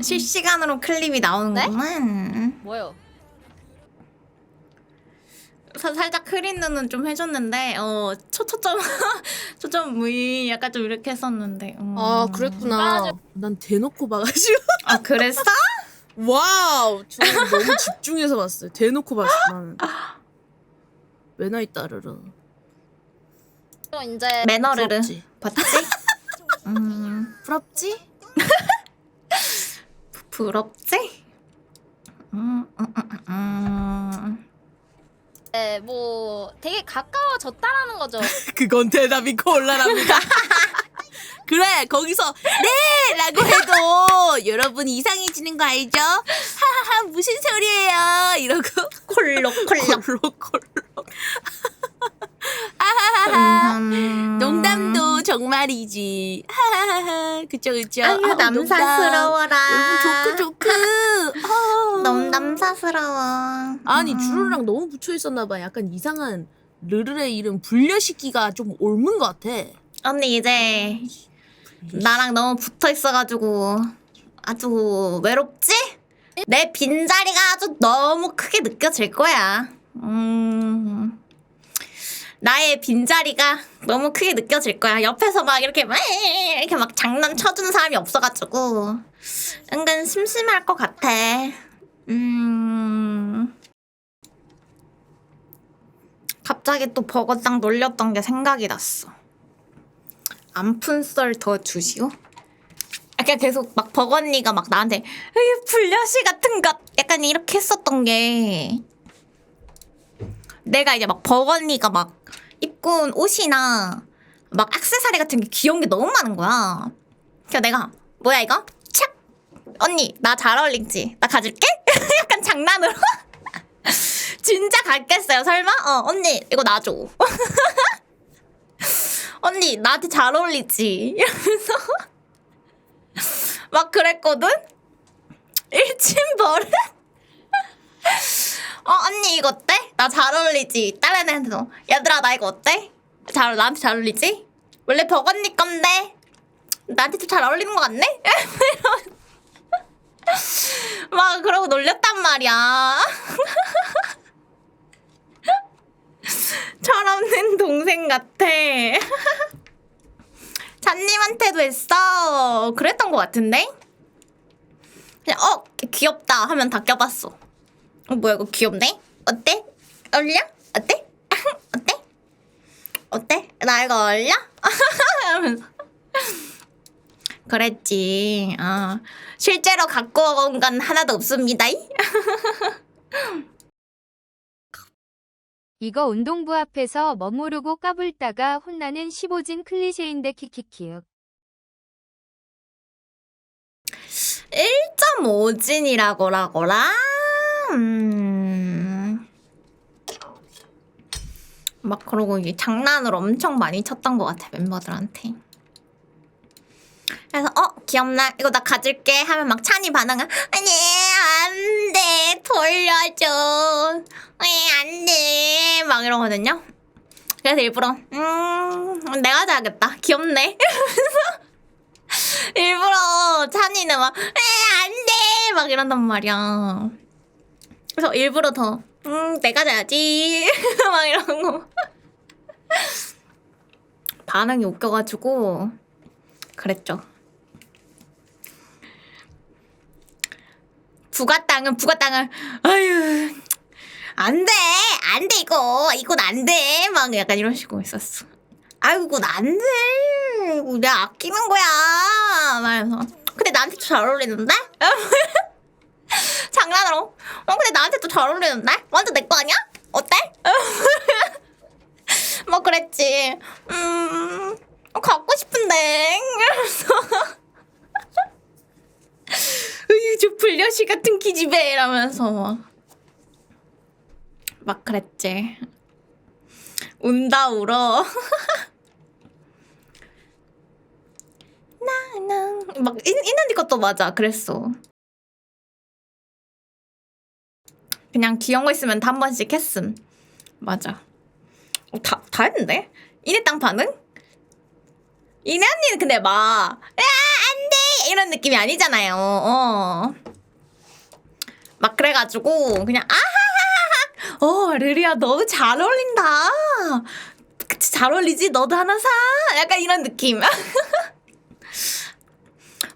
실시간으로 클립이 나오는구만. 뭐요? 살짝 흐린 눈은 좀 해줬는데 초점 초점 무의 약간 좀 이렇게 했었는데. 아 그랬구나. 맞아. 난 대놓고 봐가지고. 아 그랬어? 와우. 저는 너무 집중해서 봤어요. 대놓고 봤어 나는. 매너이 따르르. 또 이제 매너르르 부럽지. 봤지? 부럽지? 부럽지? 뭐 되게 가까워졌다라는 거죠. 그건 대답이 곤란합니다. 그래 거기서 네! 라고 해도 여러분 이상해지는 거 알죠? 하하하 무슨 소리예요 이러고 콜록콜록. 콜록콜록 하하하하 농담도 정말이지 하하하하 그쵸 아유 농담. 남사스러워라. 여러분 조크 너무 남사스러워. 아니 주르랑 너무 붙여 있었나봐. 약간 이상한 르르의 이름 불려시키가 좀 옮은 것 같아. 언니 이제 나랑 너무 붙어 있어가지고 아주 외롭지? 내 빈자리가 아주 너무 크게 느껴질 거야. 나의 빈자리가 너무 크게 느껴질 거야. 옆에서 막 이렇게 막 장난 쳐주는 사람이 없어가지고 은근 심심할 것 같아. 갑자기 또 버거당 놀렸던 게 생각이 났어. 안 푼 썰 더 주시오? 약간 계속 막 버거니가 막 나한테 에이 불려시 같은 것 약간 이렇게 했었던 게 내가 이제 막 버거니가 막 입고 온 옷이나 막 액세서리 같은 게 귀여운 게 너무 많은 거야. 그래서 내가 뭐야 이거? 착! 언니 나 잘 어울리지? 나 가질게? 약간 장난으로 진짜 갖겠어요 설마? 언니 이거 놔줘. 언니 나한테 잘 어울리지? 이러면서 막 그랬거든? 일침 버릇? 언니 이거 어때? 나 잘 어울리지? 다른 애한테도 얘들아 나 이거 어때? 나한테 잘 어울리지? 원래 버거니 건데 나한테 좀 잘 어울리는 것 같네? 막 그러고 놀렸단 말이야. 철없는 동생 같아. 잔님한테도 했어. 그랬던 것 같은데? 그냥 귀엽다 하면 다 껴봤어. 뭐야 이거 귀엽네? 어때? 어울려? 어때? 어때? 어때? 나 이거 어울려? 하면서 그랬지. 실제로 갖고 온 건 하나도 없습니다. 이거 운동부 앞에서 머무르고 까불다가 혼나는 15진 클리셰인데 키키키윽. 1.5진이라고라? 막 그러고 이게 장난으로 엄청 많이 쳤던 것 같아 멤버들한테. 그래서 귀엽나? 이거 나 가질게 하면 막 찬이 반응은 아니 안돼 돌려줘 안돼 막 이러거든요. 그래서 일부러 내가 가져야겠다 귀엽네 이러면서 일부러 찬이는 막 안돼 막 이런단 말이야. 그래서 일부러 더 내가 가져야지 막 이런 거 반응이 웃겨가지고 그랬죠. 부가땅은 아유 안돼 이건 안돼 막 약간 이런 식으로 했었어. 아유 이건 안돼 이거 내가 아끼는 거야 말해서 근데 나한테 또 잘 어울리는데? 장난으로 근데 나한테 또 잘 어울리는데? 완전 내 거 아니야? 어때? 뭐 그랬지. 갖고 싶은데 이러면서 으유 저 불려시 같은 기집애 이러면서 막 그랬지. 운다 울어. 나나 막 이난이 것도 맞아 그랬어. 그냥 귀여운 거 있으면 다 한 번씩 했음. 맞아. 다 했는데? 이네 땅 반응? 이네 언니는 근데 막 안돼 이런 느낌이 아니잖아요. 막 그래가지고 그냥 아하하하 르리야 너무 잘 어울린다. 그치 잘 어울리지? 너도 하나 사. 약간 이런 느낌.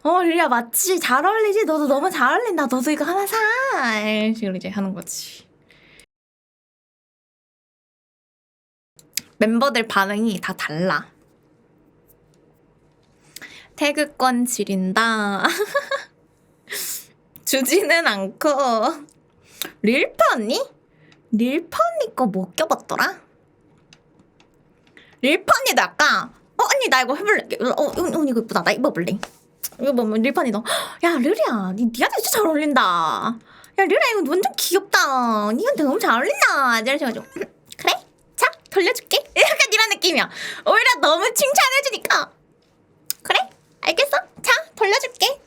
르리야 맞지? 잘 어울리지? 너도 너무 잘 어울린다. 너도 이거 하나 사. 이런 식으로 이제 하는 거지. 멤버들 반응이 다 달라. 태그권 지린다. 주지는 않고. 릴파 언니? 릴파 언니 거 뭐 껴봤더라? 릴파 언니도 아까 언니 나 이거 해볼래. 언니 이거 이쁘다. 나 입어볼래. 이거 보면 릴파 언니도 야 르리야 니한테 진짜 잘 어울린다. 야 르리야 이거 완전 귀엽다. 니한테 너무 잘 어울린다. 이러셔가지고 그래? 자 돌려줄게. 약간 이런 느낌이야. 오히려 너무 칭찬해주니까 그래? 알겠어? 자 돌려줄게.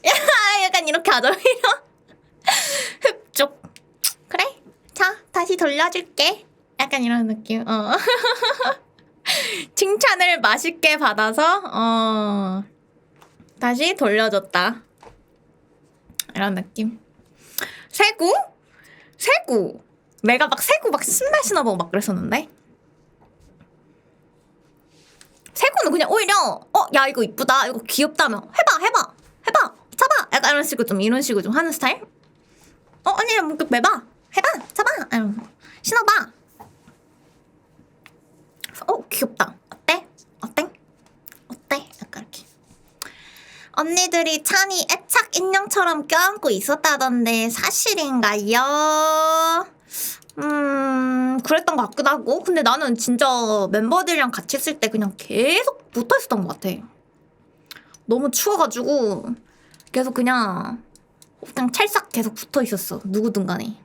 약간 이렇게 하죠. 흡족. 그래? 자 다시 돌려줄게. 약간 이런 느낌. 칭찬을 맛있게 받아서 다시 돌려줬다. 이런 느낌. 세구? 세구. 내가 막 세구 막 신발 신어보고 막 그랬었는데 세구는 그냥 오히려 야 이거 이쁘다 이거 귀엽다며 해봐 잡아 약간 이런 식으로 좀 이런 식으로 좀 하는 스타일. 언니 뭐 매봐 해봐 잡아 이러면서 신어봐. 귀엽다. 어때? 약간 이렇게. 언니들이 찬이 애착 인형처럼 껴안고 있었다던데 사실인가요? 그랬던 것 같기도 하고. 근데 나는 진짜 멤버들이랑 같이 있을 때 그냥 계속 붙어 있었던 것 같아. 너무 추워가지고 계속 그냥 찰싹 계속 붙어 있었어. 누구든 간에.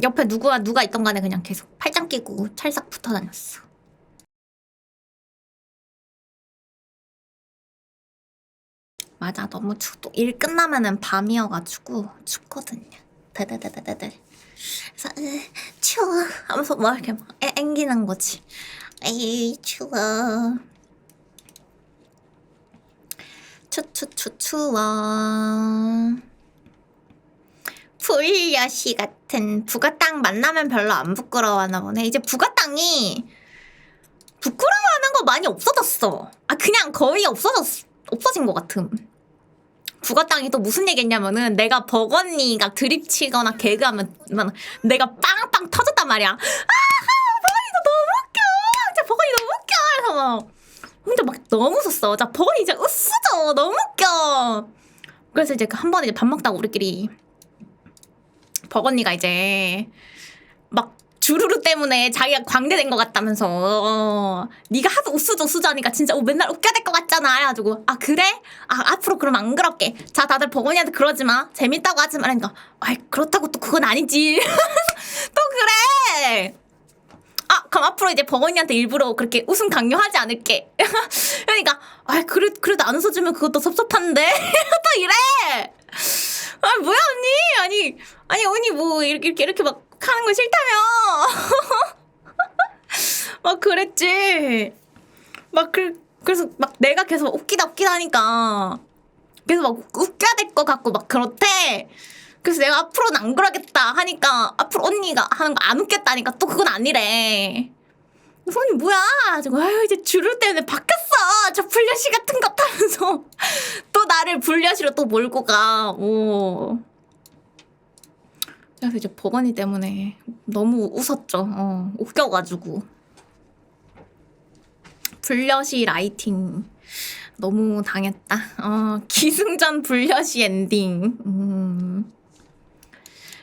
옆에 누가 있던 간에 그냥 계속 팔짱 끼고 찰싹 붙어 다녔어. 맞아 너무 춥고 일 끝나면은 밤이어가지고 춥거든요. 데데데데데. 그래서 추워 하면서 막 이렇게 막 앵기는 거지. 에이 추워. 추워. 불여시 같은 부가땅 만나면 별로 안 부끄러워하나 보네. 이제 부가땅이 부끄러워하는 거 많이 없어졌어. 그냥 거의 없어진 것 같음. 부가땅이 또 무슨 얘기했냐면은 내가 버거니가 드립치거나 개그하면 내가 빵빵 터졌단 말이야. 버거니 너 너무 웃겨. 진짜 버거니 너무 웃겨. 그래서 막 혼자 막 너무 웃었어. 자 버거니 진짜 으스죠. 너무 웃겨. 그래서 이제 한 번에 이제 밥 먹다가 우리끼리 버거니가 이제 막 주루루 때문에 자기가 광대된 것 같다면서 네가 하도 우수저 하니까 진짜 맨날 웃겨야 될 것 같잖아. 해가지고 그래? 앞으로 그럼 안 그럴게. 자 다들 버거니한테 그러지 마. 재밌다고 하지 마. 그러니까 그렇다고 또 그건 아니지. 또 그래. 그럼 앞으로 이제 버거니한테 일부러 그렇게 웃음 강요하지 않을게. 그러니까 그래도 안 웃어주면 그것도 섭섭한데. 또 이래. 뭐야 언니? 아니 언니 뭐 이렇게 막 하는 거 싫다며. 막 그랬지. 그래서 막 내가 계속 웃기다 하니까 계속 막 웃겨야 될 것 같고 막 그렇대. 그래서 내가 앞으로는 안 그러겠다 하니까 앞으로 언니가 하는 거 안 웃겠다니까 또 그건 아니래. 그래서 언니 뭐야? 이제 주루 때문에 바뀌었어. 저 불려시 같은 것 하면서 또 나를 불려시로 또 몰고 가. 그래서 이제 버거니 때문에 너무 웃었죠. 웃겨가지고. 불려시 라이팅 너무 당했다. 기승전 불려시 엔딩.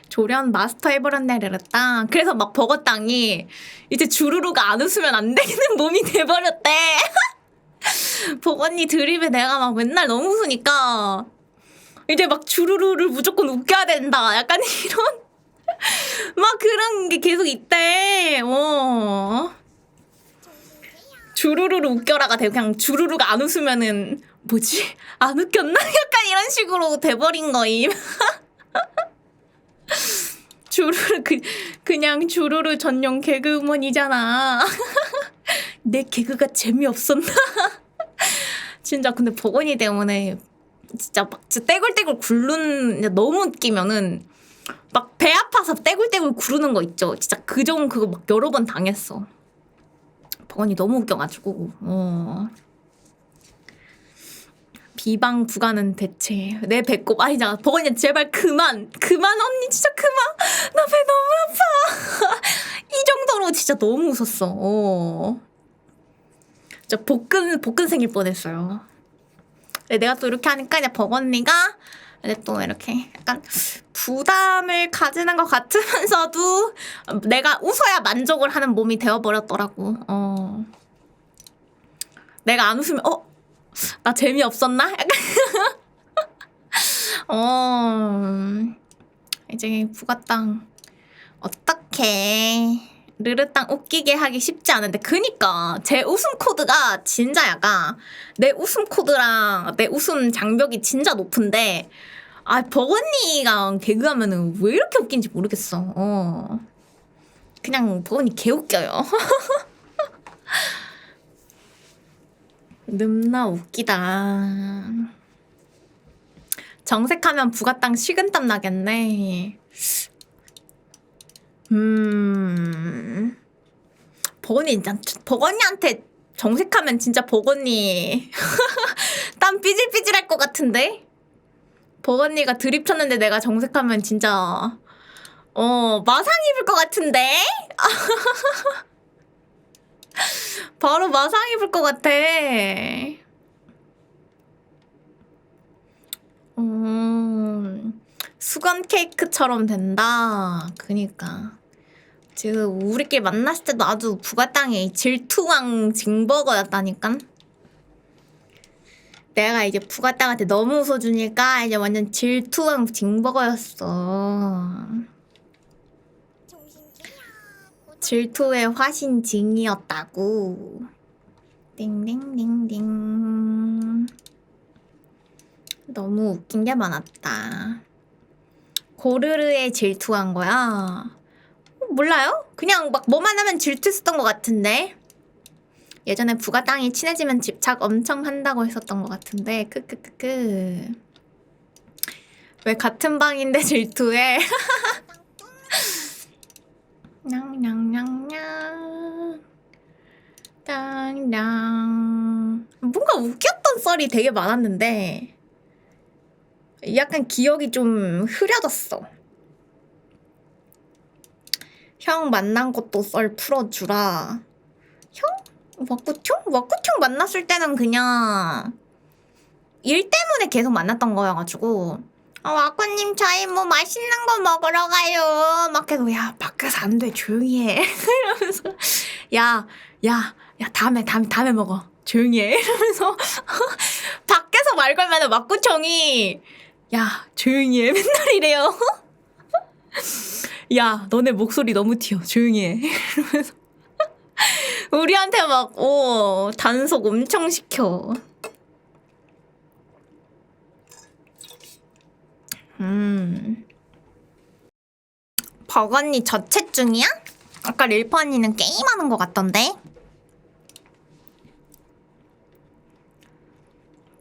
조련 마스터 해버렸네 이랬다. 그래서 막 버거땅이 이제 주루루가 안 웃으면 안 되는 몸이 돼버렸대. 버거니 드립에 내가 막 맨날 너무 웃으니까 이제 막 주루루를 무조건 웃겨야 된다. 약간 이런 막 그런 게 계속 있대. 주루루를 웃겨라가 되고 그냥 주루루가 안 웃으면은 뭐지? 안 웃겼나? 약간 이런 식으로 돼버린 거임. 주루루 그냥 주루루 전용 개그우먼이잖아. 내 개그가 재미없었나? 진짜 근데 버거니 때문에 진짜 막 떼굴떼굴 굴른 너무 웃기면은 막 배 아파서 떼굴떼굴 구르는 거 있죠. 진짜 그거 막 여러 번 당했어. 버건이 너무 웃겨가지고. 비방 부가는 대체 내 배꼽 아니잖아. 버건이 제발 그만 언니 진짜 그만. 나 배 너무 아파. 이 정도로 진짜 너무 웃었어. 진짜 복근 생길 뻔했어요. 내가 또 이렇게 하니까 이제 버건이가 이제 또 이렇게 약간 부담을 가지는 것 같으면서도 내가 웃어야 만족을 하는 몸이 되어버렸더라고. 내가 안 웃으면 나 재미없었나? 약간 이제 부가땅 어떡해. 르르땅 웃기게 하기 쉽지 않은데 그니까 제 웃음 코드가 진짜 약간 내 웃음 코드랑 내 웃음 장벽이 진짜 높은데 버건이가 개그하면은 왜 이렇게 웃긴지 모르겠어. 그냥 버건이 개 웃겨요. 늠나 웃기다. 정색하면 부가땅 식은땀 나겠네. 버건이한테 정색하면 진짜 버건이 땀 삐질삐질할 것 같은데? 버건이가 드립 쳤는데 내가 정색하면 진짜 마상 입을 것 같은데? 바로 마상 입을 것 같아. 수건 케이크처럼 된다. 그니까 지금 우리끼리 만났을 때도 아주 부가땅의 질투왕 징버거였다니까. 내가 이제 부가땅한테 너무 웃어주니까 이제 완전 질투왕 징버거였어. 질투의 화신징이었다고. 띵띵띵띵. 너무 웃긴 게 많았다. 고르르에 질투한 거야? 몰라요? 그냥 막 뭐만 하면 질투했었던 것 같은데. 예전에 부가땅이 친해지면 집착 엄청 한다고 했었던 것 같은데. 크크크크. 왜 같은 방인데 질투해? 냥냥냥냥 땅냥. 뭔가 웃겼던 썰이 되게 많았는데 약간 기억이 좀 흐려졌어. 형 만난 것도 썰 풀어주라. 형? 와꾸총? 와꾸총 만났을 때는 그냥 일 때문에 계속 만났던 거여가지고 와꾸님 저희 뭐 맛있는 거 먹으러 가요. 막 계속 야 밖에서 안 돼 조용히 해. 이러면서 야 다음에 먹어. 조용히 해. 이러면서 밖에서 말 걸면 와꾸총이 야 조용히 해. 맨날 이래요. 야 너네 목소리 너무 튀어. 조용히 해. 이러면서 우리한테 막 단속 엄청 시켜. 버건니 저챗 중이야? 아까 릴퍼 언니는 게임하는 것 같던데?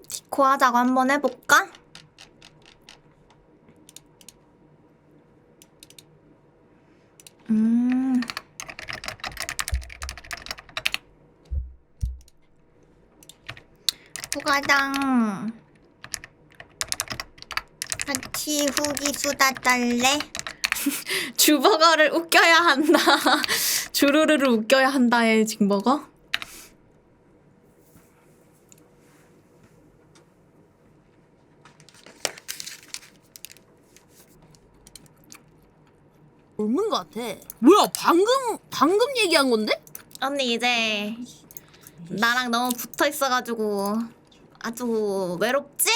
디코 하자고 한번 해볼까? 부가당 같이 후기 수다 떨래? 주버거를 웃겨야 한다. 주르르를 웃겨야 한다의 징버거? 옮은 것 같아. 뭐야 방금 얘기한 건데? 언니 이제 나랑 너무 붙어 있어가지고 아주 외롭지?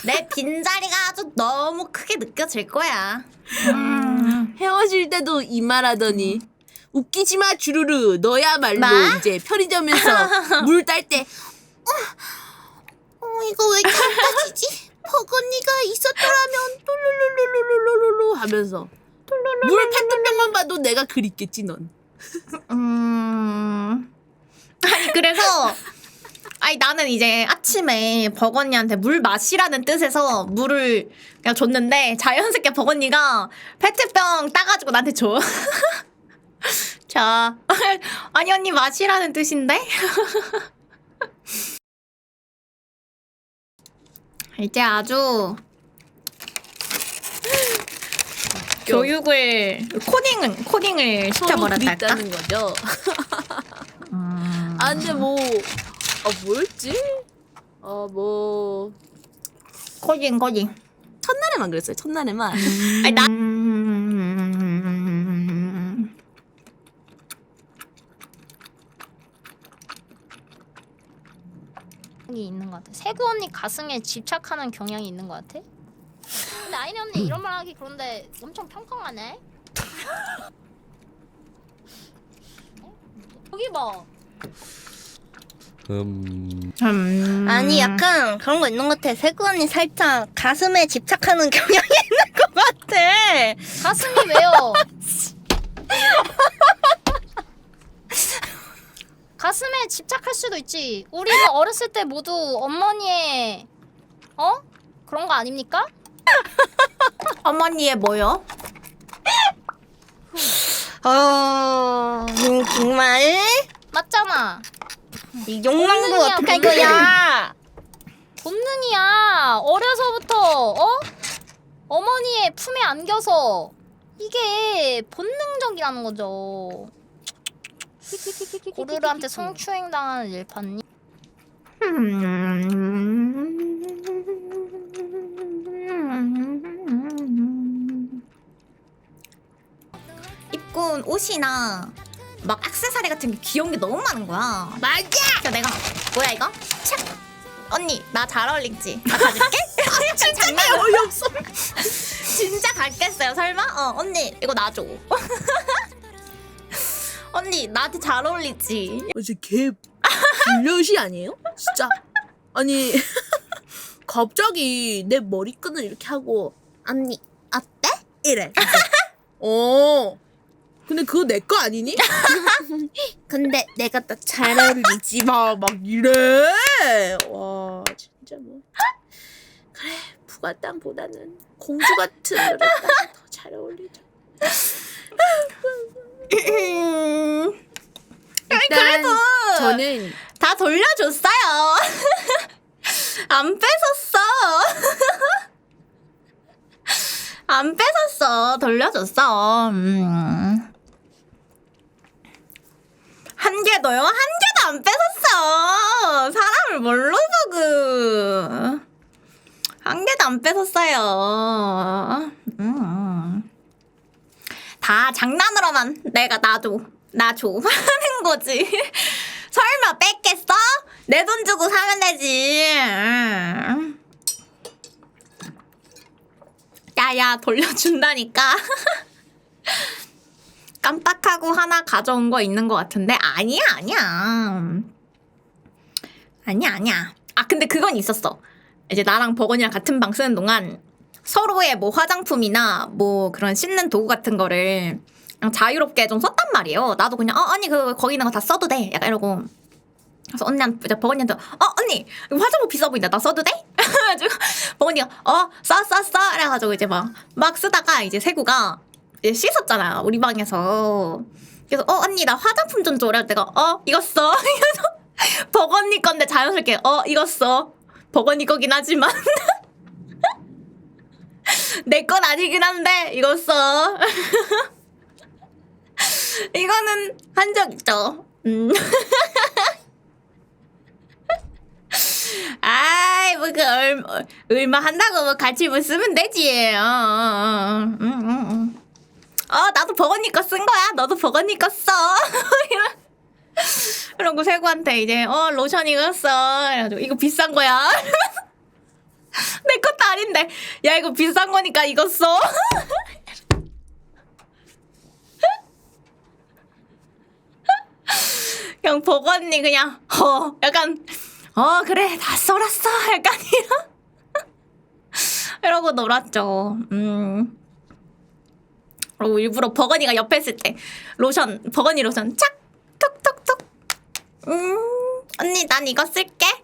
내 빈자리가 아주 너무 크게 느껴질 거야. 헤어질 때도 이 말하더니 웃기지 마 주르르 너야말로 마? 이제 편의점에서 물 딸 때 이거 왜 이렇게 안 따지지? 버건니가 있었더라면 똘룰룰룰룰룰룰루 하면서 물 페트병만 봐도 내가 그립겠지 넌. 아니 그래서 아니 나는 이제 아침에 버거니한테 물 마시라는 뜻에서 물을 그냥 줬는데 자연스럽게 버거니가 페트병 따가지고 나한테 줘. 자, 아니 언니 마시라는 뜻인데? 이제 아주 교육을 코딩을 시켜버렸달까? 있다는 거죠. 아 근데 뭐 뭐였지? 뭐 코딩. 첫날에만 그랬어요. 첫날에만. 아니 나 이 있는 것 같아. 세구 언니 가슴에 집착하는 경향이 있는 것 같아. 근데 아이네 언니 이런 말 하기 그런데 엄청 평평하네. 여기 봐. 아니 약간 그런 거 있는 것 같아. 세구 언니 살짝 가슴에 집착하는 경향이 있는 것 같아. 가슴이 왜요? 가슴에 집착할 수도 있지. 우리는 어렸을 때 모두 어머니의 그런 거 아닙니까? 어머니의 뭐요? 정말 맞잖아. 이 욕망도 본능이야, 어떡할 본능. 거야. 본능이야. 어려서부터 어머니의 품에 안겨서 이게 본능적이라는 거죠. 고르르한테 성추행 당하는 일파님. 입고 온 옷이나 막 액세서리 같은 게 귀여운 게 너무 많은 거야. 맞아. 그래서 내가 뭐야 이거? 착! 언니 나 잘 어울리지? 나 가질게? 진짜 어이없어. 진짜 갖겠어요 설마? 언니 이거 놔줘. 언니 나한테 잘 어울리지? 이제 개 불려시 아니에요? 진짜. 아니 갑자기 내 머리끈을 이렇게 하고 언니 어때? 이래. 근데 그거 내 거 아니니? 근데 내가 딱 잘 어울리지 막 이래. 와 진짜 뭐 그래 부가 땅보다는 공주 같은 노래가 더 잘 어울리죠. 그래도 저는 다 돌려줬어요. 안 뺏었어. 안 뺏었어. 돌려줬어. 한 개도요? 한 개도 안 뺏었어. 사람을 뭘로 보고. 한 개도 안 뺏었어요. 다 장난으로만 내가 놔줘 하는 거지. 설마 뺏겠어? 내 돈 주고 사면 되지. 야야 돌려준다니까. 깜빡하고 하나 가져온 거 있는 거 같은데 아니야. 아 근데 그건 있었어. 이제 나랑 버건이랑 같은 방 쓰는 동안 서로의 뭐 화장품이나 뭐 그런 씻는 도구 같은 거를 그냥 자유롭게 좀 썼단 말이에요. 나도 그냥 언니 거기 있는 거 다 써도 돼 약간 이러고. 그래서 언니한테 이제 버건이한테 언니 이거 화장품 비싸 보인다 나 써도 돼? 그래가지고 버건이가 써 그래가지고 이제 막 쓰다가 이제 세구가 이제 씻었잖아 우리 방에서. 그래서 언니 나 화장품 좀 줘라. 내가 이거 써. 그래서 버건이 건데 자연스럽게 이거 써. 버건이 거긴 하지만 내 건 아니긴 한데 이거 써. 이거는 한 적 있죠. 아이 뭐 얼마 한다고 뭐 같이 뭐 쓰면 되지. 나도 버거니 거 쓴 거야. 너도 버거니 거 써. 그러고 세구한테 이제 로션 이거 써. 그래가지고 이거 비싼 거야. 내 것도 아닌데 야 이거 비싼 거니까 이거 써. 그냥 버거니 그냥 약간 그래 다 썰었어 약간 이러고 놀았죠. 그리고 일부러 버거니가 옆에 있을 때 버거니 로션 착 톡톡톡 언니 난 이거 쓸게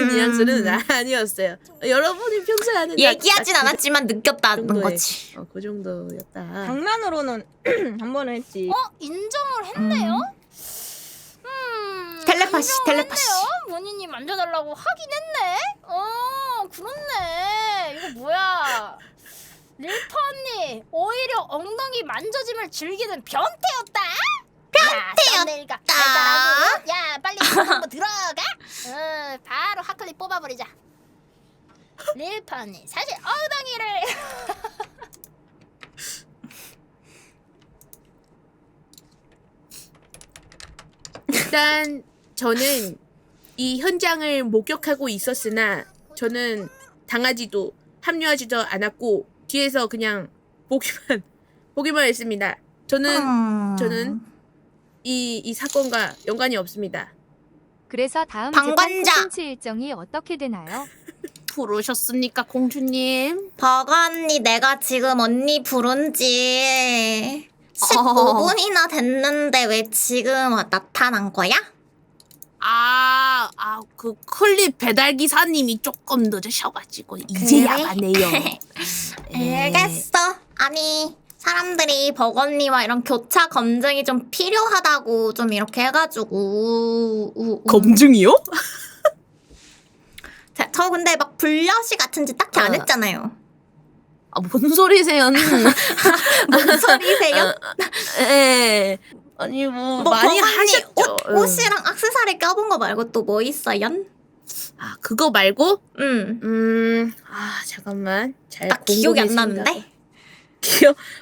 뉘앙스는 아니었어요. 여러분이 평소에 하는 얘기하진 딱 않았지만 느꼈다는 정도의- 거지. 그 정도였다. 장난으로는 한 번은 했지. 인정을 했네요. 텔레파시, 텔레파시. 본인이 만져달라고 하긴 했네. 그렇네. 이거 뭐야? 릴파 언니 오히려 엉덩이 만져짐을 즐기는 변태였다. 변태였다. 야 빨리 이거 한번 들어가. 바로 핫클립 뽑아버리자. 릴파 언니 사실 엉덩이를 일단 저는 이 현장을 목격하고 있었으나 저는 당하지도 합류하지도 않았고 뒤에서 그냥 보기만 했습니다. 저는 이 사건과 연관이 없습니다. 그래서 다음 재판 방관자. 콘텐츠 일정이 어떻게 되나요? 부르셨습니까, 공주님? 버거 언니, 내가 지금 언니 부른 지 15분이나 됐는데 왜 지금 나타난 거야? 그 클립 배달 기사님이 조금 늦으셔가지고 이제야 그래? 가네요. 알겠어. 아니, 사람들이 버거 언니와 이런 교차 검증이 좀 필요하다고 좀 이렇게 해가지고. 검증이요? 저 근데 막 불려시 같은 짓 딱히 안 어. 했잖아요. 뭔 소리세요? 뭔 소리세요? 예. 아니 뭐 많이 버거 언니 하셨죠. 옷이랑 액세서리 껴본 거 말고 또 뭐 있어요? 그거 말고? 응. 잠깐만. 잘 딱 기억이 안 공부해 나는데?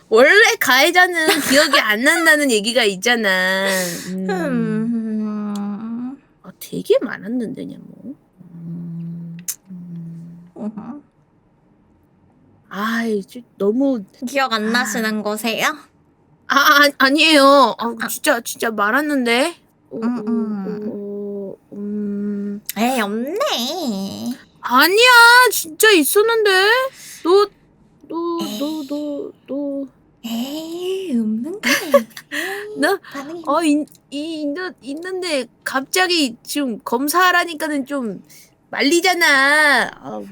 원래 가해자는 기억이 안 난다는 얘기가 있잖아. 되게 많았는데냐 뭐. 너무 기억 안 나시는 거세요? 아니에요. 진짜 많았는데. 에이, 없네. 아니야, 진짜 있었는데. 너. 에이 없는 거. 너 반응이. 있는데 갑자기 지금 검사하라니까는 좀 말리잖아. 뭐 뭐지?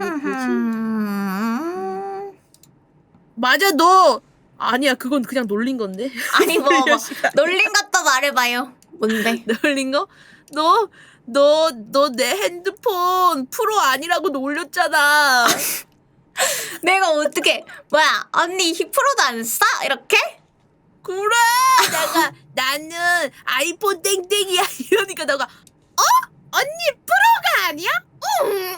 맞아 너 아니야 그건 그냥 놀린 건데. 아니 뭐 놀린 것도 말해봐요. 뭔데? 놀린 거? 너 내 핸드폰 프로 아니라고 놀렸잖아. 내가 어떻게 뭐야 언니 프로도 안 써? 이렇게? 그래 내가 나는 아이폰 땡땡이야 이러니까 너가 언니 프로가 아니야?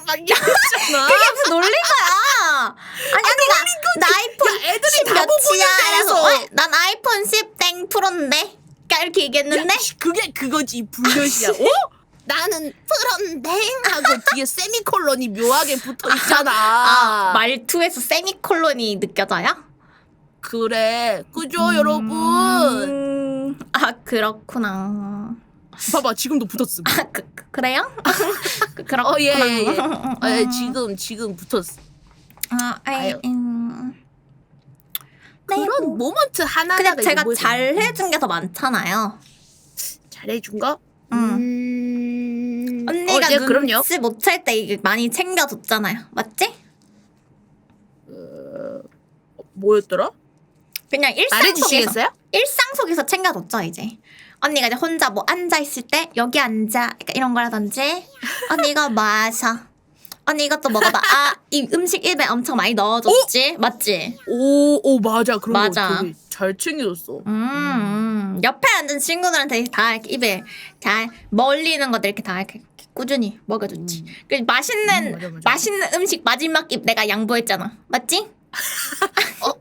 막 이러잖아. 그게 무슨 놀린 거야? 아니 언니가 나 아이폰 야, 애들이 10 다 보고 몇이야? 있는데 이래서 해서. 난 아이폰 10 땡 프로인데? 그러니까 이렇게 얘기했는데 그게 그거지 불려시야. 나는 프로인데 하고 뒤에 세미콜론이 묘하게 붙어 있잖아. 말투에서 세미콜론이 느껴져요? 그래 그죠 여러분. 그렇구나. 봐봐 지금도 붙었음. 그래요? 그렇구나. 예. 지금 붙었어. 아유. 그런 모먼트 하나하나가 근데 제가 이거 뭐야? 잘해준 게 더 많잖아요. 잘해준 거? 언니가 예, 그럼요. 눈치 못 챌 때 이게 많이 챙겨줬잖아요. 맞지? 뭐였더라? 그냥 말해주시겠어요? 일상 속에서 챙겨줬죠 이제. 언니가 이제 혼자 뭐 앉아있을 때 여기 앉아 그러니까 이런 거라든지 언니 이거 마셔 언니 이것도 먹어봐 이 음식 입에 엄청 많이 넣어줬지 맞지? 오 맞아 그런 맞아. 거 되게 잘 챙겨줬어. 옆에 앉은 친구들한테 다 이렇게 입에 잘 멀리는 것들 이렇게 다 이렇게 꾸준히 먹여줬지. 그 맛있는 맞아. 맛있는 음식 마지막 입 내가 양보했잖아 맞지?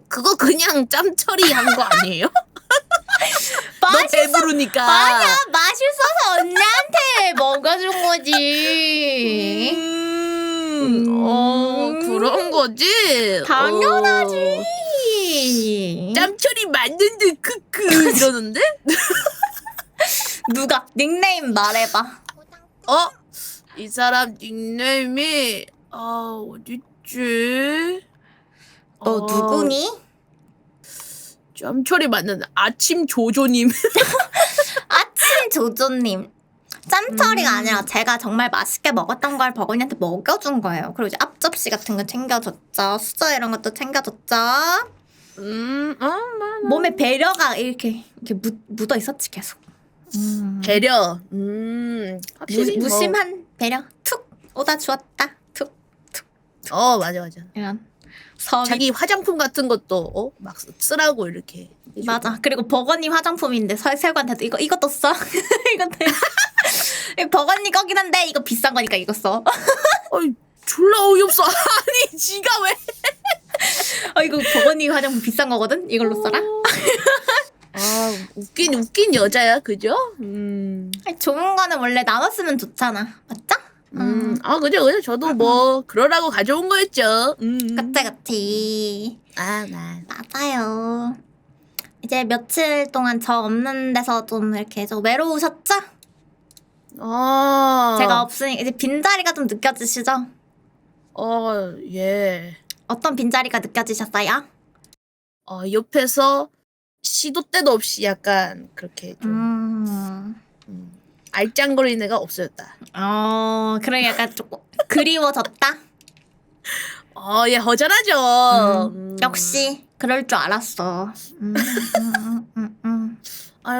그거 그냥 짬 처리한 거 아니에요? 너 맛있어. 배부르니까. 아니야 맛있어서 언니한테 먹여준 거지. 그런 거지. 당연하지. 짬처리 맞는데 크크 이러는데? 누가 닉네임 말해봐. 이 사람 닉네임이 어딨지? 너 누구니? 짬처리 맞는 아침 조조님. 아침 조조님. 짬처리가 아니라 제가 정말 맛있게 먹었던 걸 버거니한테 먹여준 거예요. 그리고 이제 앞접시 같은 거 챙겨줬죠. 수저 이런 것도 챙겨줬죠. 몸에 배려가 이렇게 묻어 있었지 계속. 배려. 확실히 무심한 배려. 툭 오다 주었다. 툭 맞아. 이런 서비. 자기 화장품 같은 것도 막 쓰라고 이렇게. 해주고. 맞아. 그리고 버거니 화장품인데 설세구한테도 이것도 써. 이것도. 버거니 거긴 한데 이거 비싼 거니까 이거 써. 어이 졸라 어이없어. 아니 지가 왜? 이거 버거니 화장품 비싼 거거든. 이걸로 써라. 웃긴 여자야 그죠? 아니, 좋은 거는 원래 나눴으면 좋잖아. 맞죠? 그죠. 저도 뭐 그러라고 가져온 거였죠. 그치. 맞아요. 이제 며칠 동안 저 없는 데서 좀 이렇게 좀 외로우셨죠? 제가 없으니 이제 빈자리가 좀 느껴지시죠? 예. 어떤 빈자리가 느껴지셨어요? 옆에서 시도 때도 없이 약간 그렇게 좀 알짱거리는 애가 없어졌다. 그래 약간 조금 그리워졌다? 예, 허전하죠. 역시 그럴 줄 알았어.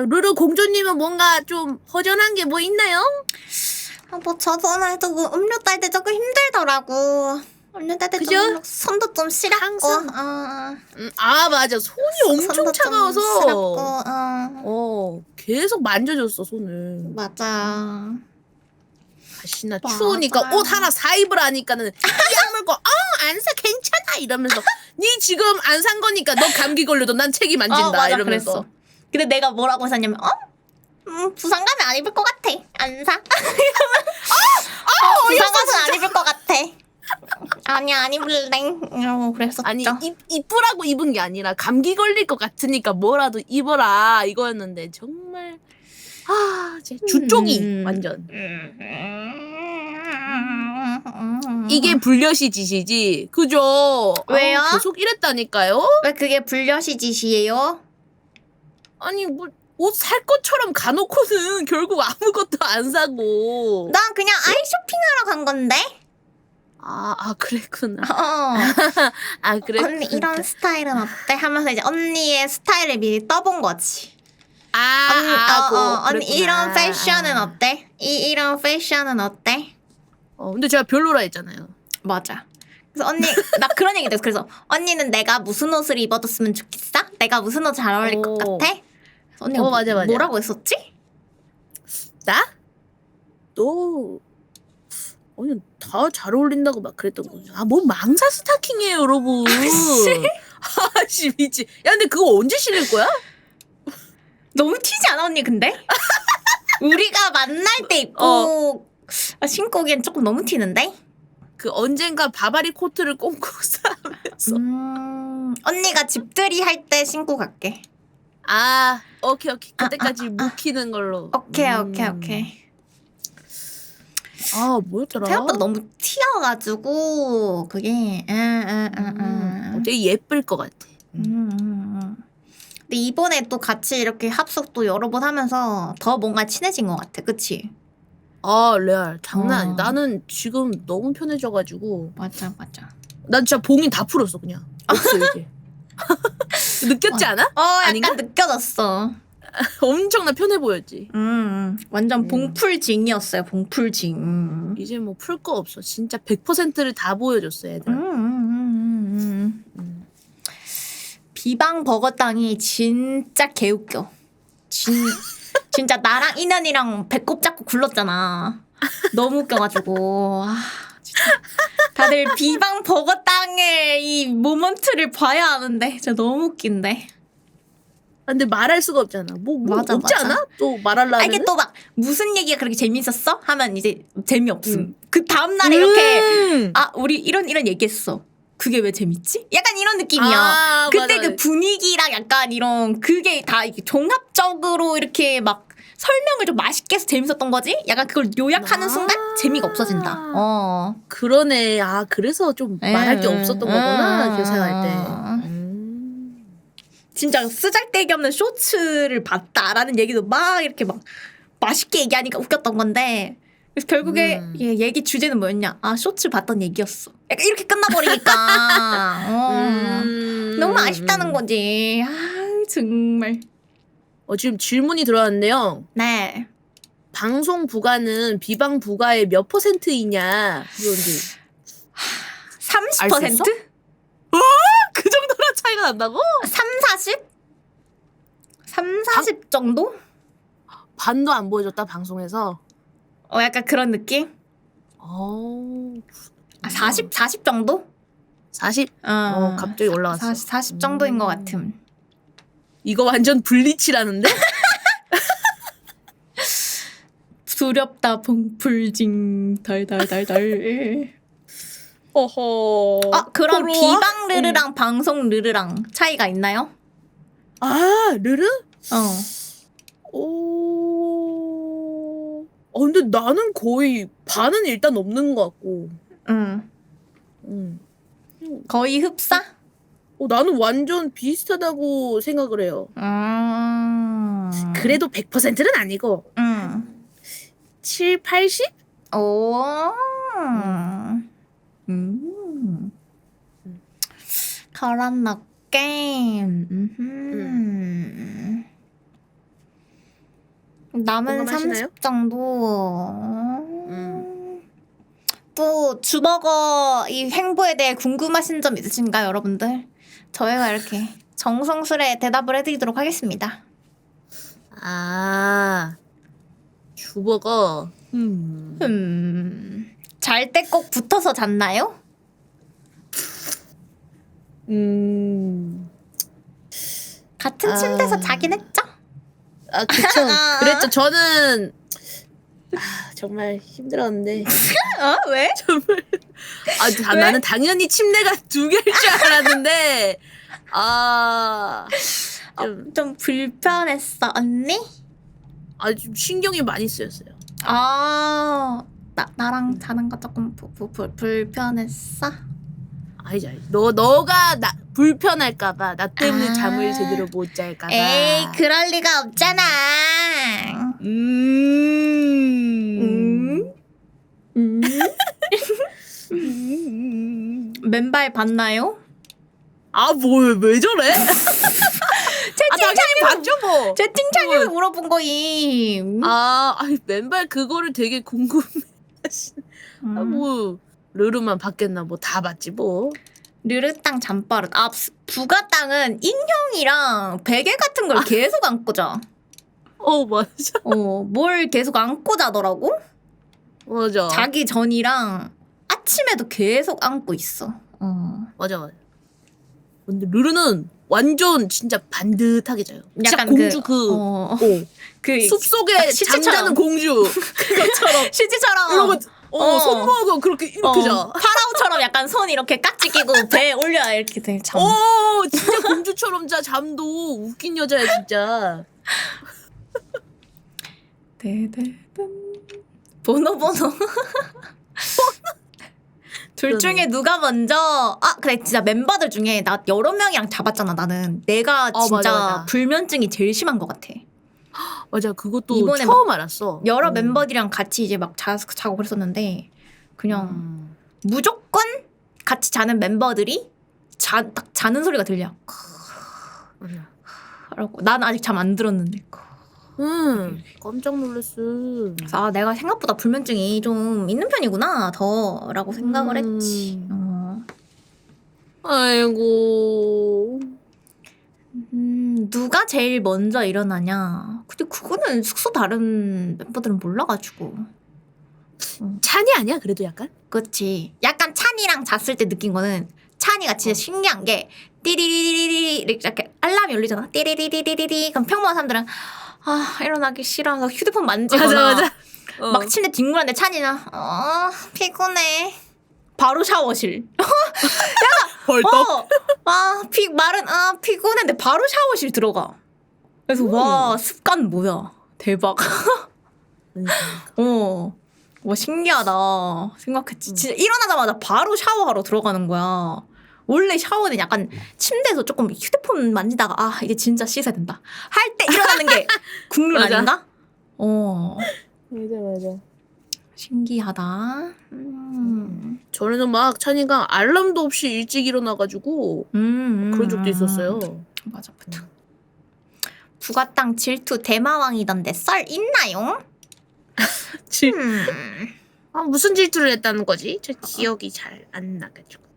루루 공주님은 뭔가 좀 허전한 게 뭐 있나요? 뭐 저도 오늘도 뭐 음료 딸 때 조금 힘들더라고. 음료 딸 때 그죠? 좀 손도 좀 시렸고. 항상. 맞아. 손이 엄청 손도 좀 차가워서. 시렵고, 계속 만져줬어 손을. 맞아. 다시나 맞아. 추우니까 옷 하나 사입으라니까는 이 물고 안 사 괜찮아 이러면서 니 지금 안 산 거니까 너 감기 걸려도 난 책임 안 진다 맞아, 이러면서. 그랬어. 근데 내가 뭐라고 했냐면 부산 가면 안 입을 것 같아. 안 사. 부산 가서 안 입을 것 같아. 아니야 안 입을래. 이러고 그랬었죠. 아니 이쁘라고 입은 게 아니라 감기 걸릴 것 같으니까 뭐라도 입어라 이거였는데 정말 제 주 쪽이 완전. 이게 불려시 짓이지, 그죠? 왜요? 계속 이랬다니까요. 왜 그게 불려시 짓이에요? 아니 뭐 옷 살 것처럼 가놓고는 결국 아무것도 안 사고. 난 그냥 아이 쇼핑하러 간 건데. 그랬구나. 그랬구나. 언니 이런 스타일은 어때? 하면서 이제 언니의 스타일을 미리 떠본 거지. 언니 이런 패션은 어때? 이런 패션은 어때? 근데 제가 별로라 했잖아요. 맞아. 그래서 언니 나 그런 얘기 들었어. 그래서 언니는 내가 무슨 옷을 입어줬으면 좋겠어? 내가 무슨 옷 잘 어울릴 것 같아? 언니가 맞아. 뭐라고 했었지? 나? 너 아니 다 잘 어울린다고 막 그랬던 거죠. 뭔 망사 스타킹이에요, 여러분. 아씨 미치. 야 근데 그거 언제 신을 거야? 너무 튀지 않아 언니 근데? 우리가 만날 때 입고 신고 오기엔 조금 너무 튀는데? 그 언젠가 바바리 코트를 꽁꽁 싸면서. 언니가 집들이 할 때 신고 갈게. 오케이. 그때까지 묵히는 걸로. 오케이. 뭐였더라? 생각보다 너무 튀어가지고 그게 되게 예쁠 것 같아. 근데 이번에 또 같이 이렇게 합숙도 여러 번 하면서 더 뭔가 친해진 것 같아, 그치? 레알 장난 아니야. 나는 지금 너무 편해져가지고. 맞아. 난 진짜 봉인 다 풀었어 그냥. 없어 이제. 느꼈지 않아? 약간 아닌가? 느껴졌어. 엄청나 편해 보였지. 완전 봉풀징이었어요, 봉풀징. 이제 뭐 풀 거 없어. 진짜 100%를 다 보여줬어 애들. 비방 버거땅이 진짜 개웃겨. 진짜 나랑 인연이랑 배꼽 잡고 굴렀잖아. 너무 웃겨가지고. 진짜. 다들 비방 버거땅의 이 모먼트를 봐야 하는데 진짜 너무 웃긴데. 근데 말할 수가 없잖아. 뭐 맞아, 없지 맞아. 않아? 또 말하려면. 이게 또 막 무슨 얘기가 그렇게 재밌었어? 하면 이제 재미없음. 그 다음날에 이렇게 우리 이런 얘기했어. 그게 왜 재밌지? 약간 이런 느낌이야. 그때 맞아. 그 분위기랑 약간 이런 그게 다 이렇게 종합적으로 이렇게 막 설명을 좀 맛있게 해서 재밌었던 거지? 약간 그걸 요약하는 순간 재미가 없어진다. 그러네. 그래서 좀 말할 게 없었던 거구나. 교생할 때. 진짜 쓰잘데기 없는 쇼츠를 봤다라는 얘기도 막 이렇게 막 맛있게 얘기하니까 웃겼던 건데 그래서 결국에 얘기 주제는 뭐였냐? 쇼츠 봤던 얘기였어. 약간 이렇게 끝나버리니까 너무 아쉽다는 거지. 정말. 지금 질문이 들어왔는데요. 네. 방송 부가는 비방 부가의 몇 %이냐? 그런지. 30%? 그 정도나 차이가 난다고? 40 정도? 반도 안 보여줬다 방송에서. 약간 그런 느낌? 40 정도? 40? 갑자기 올라갔어. 40 정도인 것 같음. 이거 완전 블리치라는데? 두렵다 봉풀징 달달달달. 어허. 그럼 호로와? 비방 르르랑 방송 르르랑 차이가 있나요? 르르? 근데 나는 거의 반은 일단 없는 것 같고. 거의 흡사? 나는 완전 비슷하다고 생각을 해요. 그래도 100%는 아니고 7, 80? 오. 그런 느낌. 남은 공감하시나요? 30 정도. 또 주버거 이 행보에 대해 궁금하신 점 있으신가요, 여러분들? 저희가 이렇게 정성스레 대답을 해드리도록 하겠습니다. 주버거. 잘 때 꼭 붙어서 잤나요? 같은 침대에서 자긴 했죠? 그쵸. 그랬죠. 저는 정말 힘들었는데. 왜? 정말. 왜? 나는 당연히 침대가 2개일 줄 알았는데. 좀 불편했어, 언니? 좀 신경이 많이 쓰였어요. 나랑 자는 거 조금 불편했어? 아니지. 너가 나 불편할까봐 나 때문에 아. 잠을 제대로 못 잘까봐. 에이 그럴 리가 없잖아. 맨발 봤나요? 왜 저래? 당연히 봤죠 뭐. 채팅창에서 물어본 거임. 맨발 그거를 되게 궁금해하시네. 뭐 르르만 봤겠나 뭐 다 봤지 뭐. 르르땅 잠바릇. 부가땅은 인형이랑 베개 같은 걸 계속 안고 자. 맞아. 뭘 계속 안고 자더라고? 맞아. 자기 전이랑 아침에도 계속 안고 있어. 맞아. 근데 르르는 완전 진짜 반듯하게 자요. 진짜 약간 공주 그 숲속에 시체처럼. 잠자는 공주 그것처럼 실제처럼 이러고 손 모으고 그렇게 이렇게 자. 파라오처럼 약간 손 이렇게 깍지 끼고 배 올려 이렇게 돼. 참. 진짜 공주처럼 자. 잠도 웃긴 여자야 진짜. 번호. 둘 중에 누가 먼저 그래 진짜 멤버들 중에 나 여러 명이랑 잡았잖아. 나는 내가 진짜 맞아. 불면증이 제일 심한 것 같아. 맞아. 그것도 이번에 처음 알았어. 여러 멤버들이랑 같이 이제 막 자고 그랬었는데 그냥 무조건 같이 자는 멤버들이 딱 자는 소리가 들려. 맞아. 그러고 난 아직 잠 안 들었는데. 깜짝 놀랐어. 그래서 내가 생각보다 불면증이 좀 있는 편이구나 더라고 생각을 했지. 아이고. 누가 제일 먼저 일어나냐? 근데 그거는 숙소 다른 멤버들은 몰라가지고. 찬이 아니야 그래도 약간? 그렇지. 약간 찬이랑 잤을 때 느낀 거는 찬이가 진짜 신기한 게 띠리리리리 이렇게 알람이 울리잖아. 띠리리리리리 그럼 평범한 사람들은 일어나기 싫어서 휴대폰 만지거나 맞아. 막 침대 뒹굴었는데 찬이는 피곤해. 바로 샤워실. 벌떡. 피곤한데 바로 샤워실 들어가. 그래서 와 습관 뭐야 대박. 와 신기하다 생각했지. 진짜 일어나자마자 바로 샤워하러 들어가는 거야. 원래 샤워는 약간 침대에서 조금 휴대폰 만지다가 이제 진짜 씻어야 된다 할 때 일어나는 게 국룰 맞아. 아닌가? 맞아. 신기하다. 전에는 막 찬이가 알람도 없이 일찍 일어나가지고 그런 적도 있었어요. 맞아. 부가땅 질투 대마왕이던데 썰 있나요? 무슨 질투를 했다는 거지? 저 기억이 잘 안 나가지고.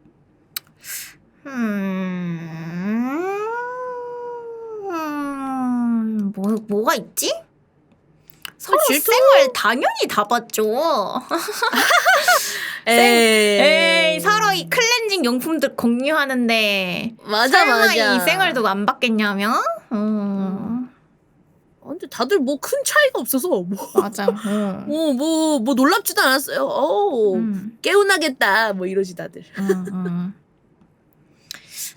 뭐가 있지? 서로 질투? 쌩을 당연히 다 봤죠. 에이 서로 이 클렌징 용품들 공유하는데 설마 이 쌩을 두고 안 받겠냐며? 근데 다들 뭐 큰 차이가 없어서 맞아. 뭐 놀랍지도 않았어요. 깨운하겠다 뭐 이러지 다들.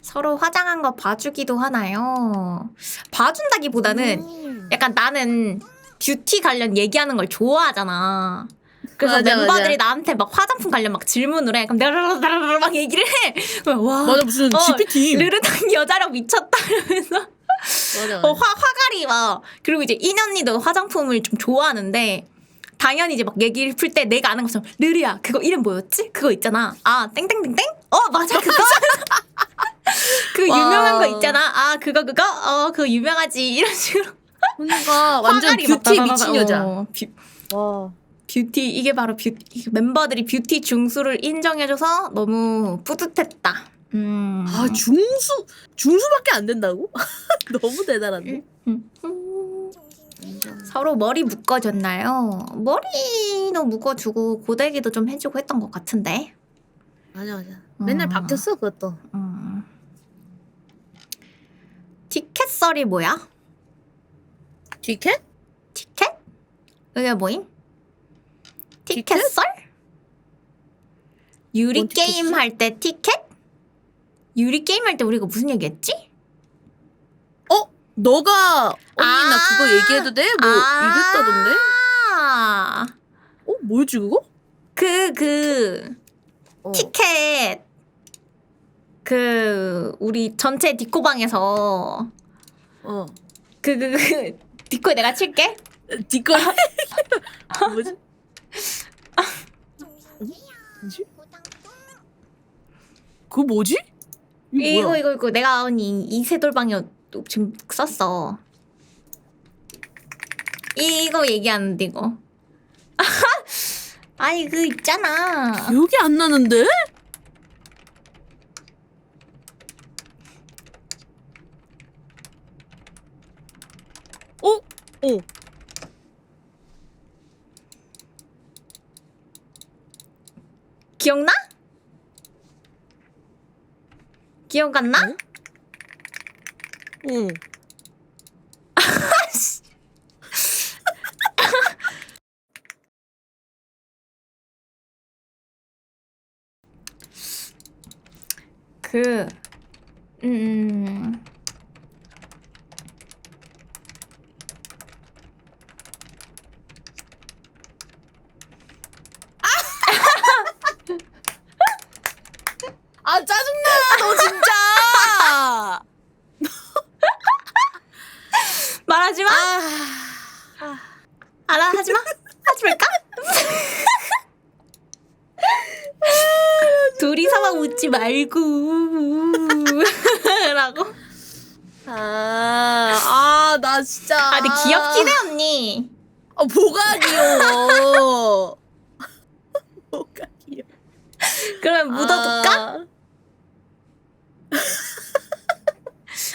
서로 화장한 거 봐주기도 하나요? 봐준다기보다는 약간 나는 뷰티 관련 얘기하는 걸 좋아하잖아. 그래서 맞아, 멤버들이 나한테 막 화장품 관련 막 질문을 해. 그럼 내가 라라라라 막 얘기를 해. 와, 맞아 무슨 GPT. 르르당 여자력 미쳤다 이러면서 맞아. 화갈이 막. 그리고 이제 인 언니도 화장품을 좀 좋아하는데 당연히 이제 막 얘기를 풀 때 내가 아는 것처럼 르르야 그거 이름 뭐였지? 그거 있잖아. 땡땡땡땡? 맞아 그거. 그 유명한 거 있잖아. 그거 그거 유명하지 이런 식으로. 그러니까 완전 화갈이 막 뷰티 다다다다. 미친 여자. 와. 뷰티 이게 바로 뷰티. 멤버들이 뷰티 중수를 인정해줘서 너무 뿌듯했다. 중수밖에 안 된다고? 너무 대단한데. 서로 머리 묶어줬나요? 머리도 묶어주고 고데기도 좀 해주고 했던 것 같은데. 맞아. 맨날 바뀌었어 그것도. 티켓 썰이 뭐야? 티켓? 티켓? 그게 뭐임? 티켓 티켓? 썰? 유리 뭔 티켓이지? 게임 할 때 티켓? 유리 게임 할 때 우리가 무슨 얘기했지? 너가 언니 나 그거 얘기해도 돼? 뭐 이랬다던데? 아, 뭐였지 그거? 티켓 우리 전체 디코방에서 디코에 내가 칠게. 뒷걸 뭐지? 뭐지? 그거 뭐지? 뭐야? 이거 내가 언니 이세돌방에 지금 썼어. 이거 얘기하는데 이거. 아니 그 있잖아. 기억이 안 나는데? 어? 기억나? 기억 안 나? 응. 그 아 짜증나 너 진짜. 말하지 마. 알아 하지 마. 하지 말까? 둘이서만 웃지 말고 라고. 나 진짜. 근데 귀엽긴 해 언니. 뭐가 귀여워. 뭐가 귀여워. 그러면 묻어둘까?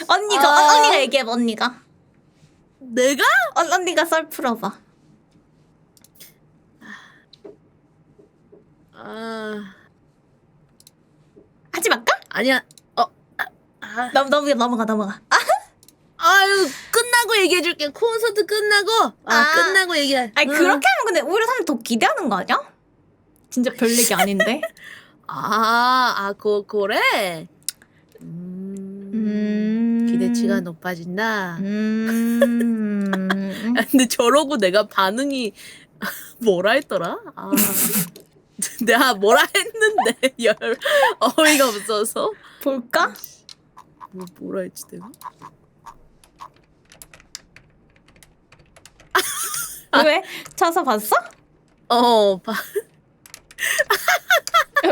언니가 얘기해봐 언니가. 내가? 언니가 썰 풀어봐. 하지 말까? 아니야. 넘어가. 아유 끝나고 얘기해줄게. 콘서트 끝나고. 끝나고 얘기해. 아니 그렇게 하면 근데 오히려 사람 더 기대하는 거 아니야? 진짜 별 얘기 아닌데. 그래? 기대치가 높아진다. 근데 저러고 내가 반응이 뭐라 했더라? 내가 뭐라 했는데 어이가 없어서. 볼까? 뭐라 했지 내가? 왜? 쳐서 봤어?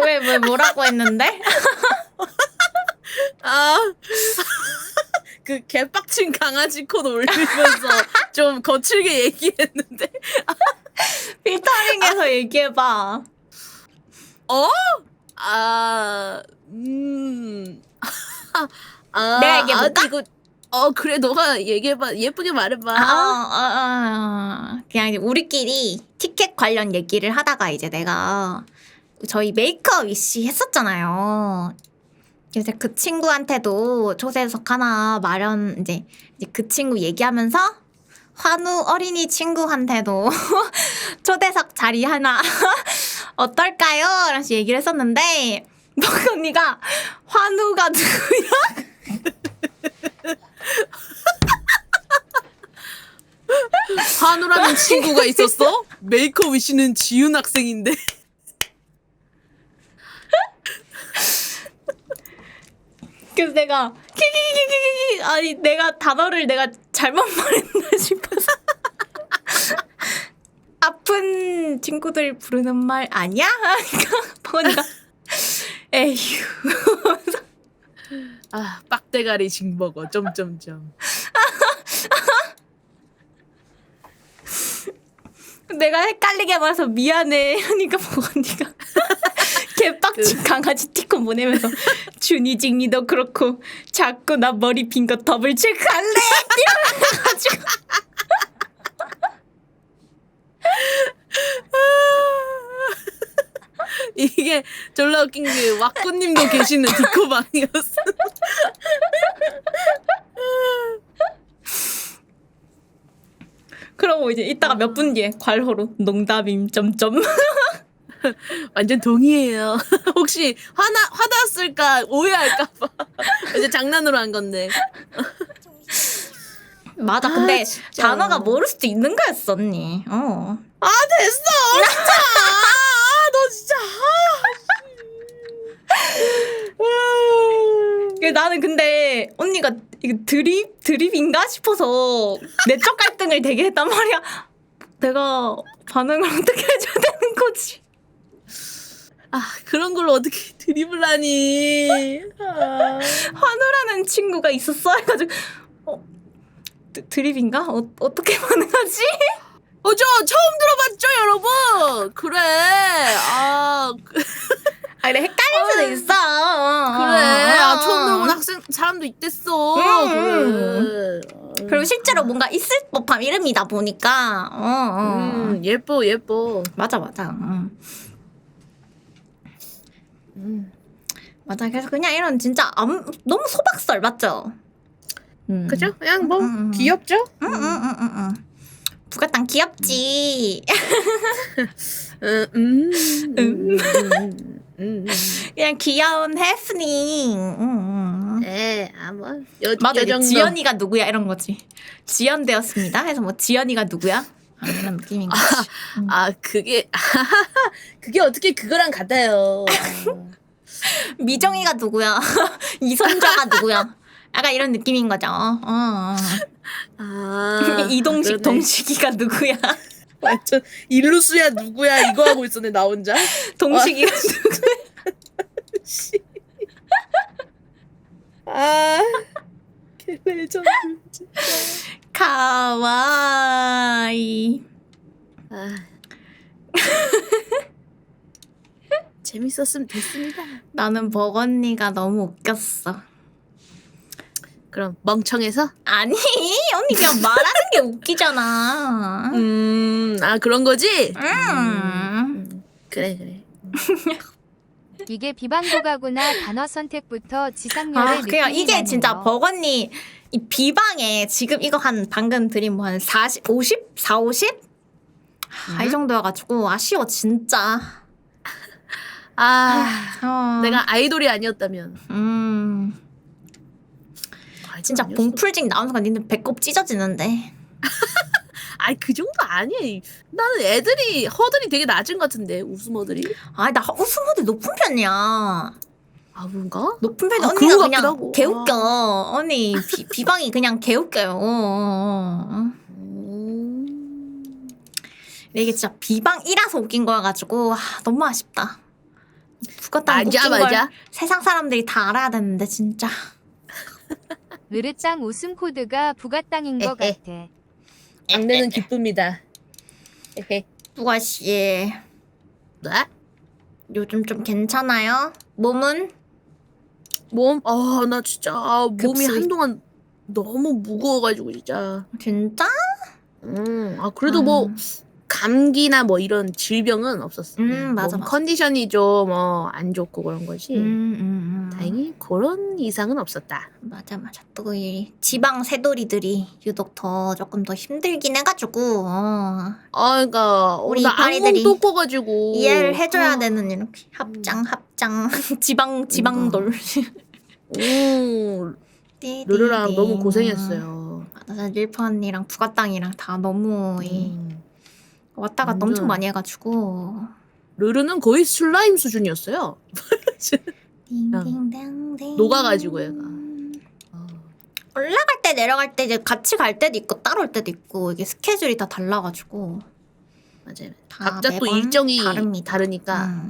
왜 뭐라고 했는데? 그 개빡친 강아지 콧 올리면서 좀 거칠게 얘기했는데. 필터링해서 얘기해봐. 내가 얘기해볼까? 이거 그래 너가 얘기해봐. 예쁘게 말해봐. 그냥 이제 우리끼리 티켓 관련 얘기를 하다가 이제 내가 저희 메이크업 위시 했었잖아요. 그래서 그 친구한테도 초대석 하나 마련 이제 그 친구 얘기하면서 환우 어린이 친구한테도 초대석 자리 하나 어떨까요? 라면서 얘기를 했었는데 막 언니가 환우가 누구야? 환우라는 친구가 있었어? 메이크업 위시는 지윤 학생인데. 그래서 내가 키키키키키 아니 내가 단어를 내가 잘못 말했나 싶어서 아픈 친구들 부르는 말 아니야? 하니까 보니까 에휴 빡대가리 징버거 점점점. 내가 헷갈리게 말해서 미안해 하니까 보건이가 개빡친 강아지 티콘 보내면서 준이징이 너 그렇고 자꾸 나 머리 빈 거 더블 체크할래? 이러면서 이게 졸라 웃긴 게 왁구님도 계시는 디코방이었어. 그러고 이제 이따가 몇 분 뒤에 괄호로 농담임 점점 완전 동의해요. 혹시 화났을까 오해할까봐 이제 장난으로 한 건데. 맞아 근데 진짜. 단어가 모를 수도 있는 거였어 언니 됐어 진짜. 너 보건이가 이거 드립인가 싶어서 내적 갈등을 되게 했단 말이야. 내가 반응을 어떻게 해줘야 되는 거지? 아 그런 걸 어떻게 드립을 하니? 아. 환우라는 친구가 있었어 해가지고 드립인가? 어떻게 반응하지? 저 처음 들어봤죠 여러분. 그래. 아 아니 헷갈릴 수도 있어. 그래. 처음 들어본 학생 사람도 있댔어. 그래. 그리고 실제로 뭔가 있을 법한 이름이다 보니까 예뻐. 맞아. 맞아. 그래서 그냥 이런 진짜 너무 소박설 맞죠? 그죠? 그냥 뭐 음. 귀엽죠? 응. 부가땅 귀엽지. 그냥 귀여운 해프닝. 에, 뭐 맞아. 이게 정도. 지연이가 누구야 이런 거지. 지연되었습니다. 해서 뭐 지연이가 누구야? 이런 느낌인 거지. 아 그게 그게 어떻게 그거랑 같아요. 미정이가 누구야? 이선자가 누구야? 약간 이런 느낌인 거죠. 아 이동식 그러네. 동식이가 누구야? 완전 일루수야 누구야 이거 하고 있었네 나 혼자. 동식이가 누구야? 아 레전드 진짜. 카와이. 아. 재밌었으면 됐습니다. 나는 버건니가 너무 웃겼어. 그럼 멍청해서? 아니 언니 그냥 말하는 게 웃기잖아. 아 그런 거지? 그래. 이게 비방고가구나. 단어 선택부터 지상렬의 느낌이 그냥 이게 나네요. 진짜 버건니 이 비방에 지금 이거 한 방금 드린 뭐 한 40, 50? 4, 50? 이 정도여가지고 아쉬워 진짜. 내가 아이돌이 아니었다면. 진짜 아니었어. 봉풀징 나오는 순간 니는 배꼽 찢어지는데. 아이 그 정도 아니야. 나는 애들이 허들이 되게 낮은 것 같은데 웃음허들이. 나 웃음호들 높은 편이야. 아 그런가? 높은 편이 아, 언니가 그런 것 그냥 같기도 하고. 개웃겨. 언니 비방이 그냥 개웃겨요. 근데 이게 진짜 비방이라서 웃긴 거여가지고 너무 아쉽다. 북어땅 웃긴 걸 맞아. 세상 사람들이 다 알아야 되는데 진짜. 느르짱 웃음 코드가 부가땅인 것 에헤. 같아. 악내는 기쁩니다. 누가 씨 네? 요즘 좀 괜찮아요? 몸은? 몸? 나 진짜 몸이 급수위. 한동안 너무 무거워가지고 진짜. 진짜? 그래도 뭐 감기나 뭐 이런 질병은 없었어. 맞아. 컨디션이 좀 안 좋고 그런 거지. 다행히 그런 이상은 없었다. 맞아. 또 이 지방 새돌이들이 유독 더 조금 더 힘들긴 해가지고 그러니까 우리 나 이파리들이 악몽 또 꿔가지고 이해를 해줘야 되는 이렇게 합장 지방돌. 르르랑 너무 고생했어요. 맞아. 릴프 언니랑 부가땅이랑 다 너무 왔다 갔다 완전. 엄청 많이 해가지고 르르는 거의 슬라임 수준이었어요. 딩딩딩딩. 녹아가지고 얘가. 올라갈 때 내려갈 때 이제 같이 갈 때도 있고 따로 올 때도 있고 이게 스케줄이 다 달라가지고 맞아요. 다 각자 또 매번 일정이 다릅니다. 다르니까.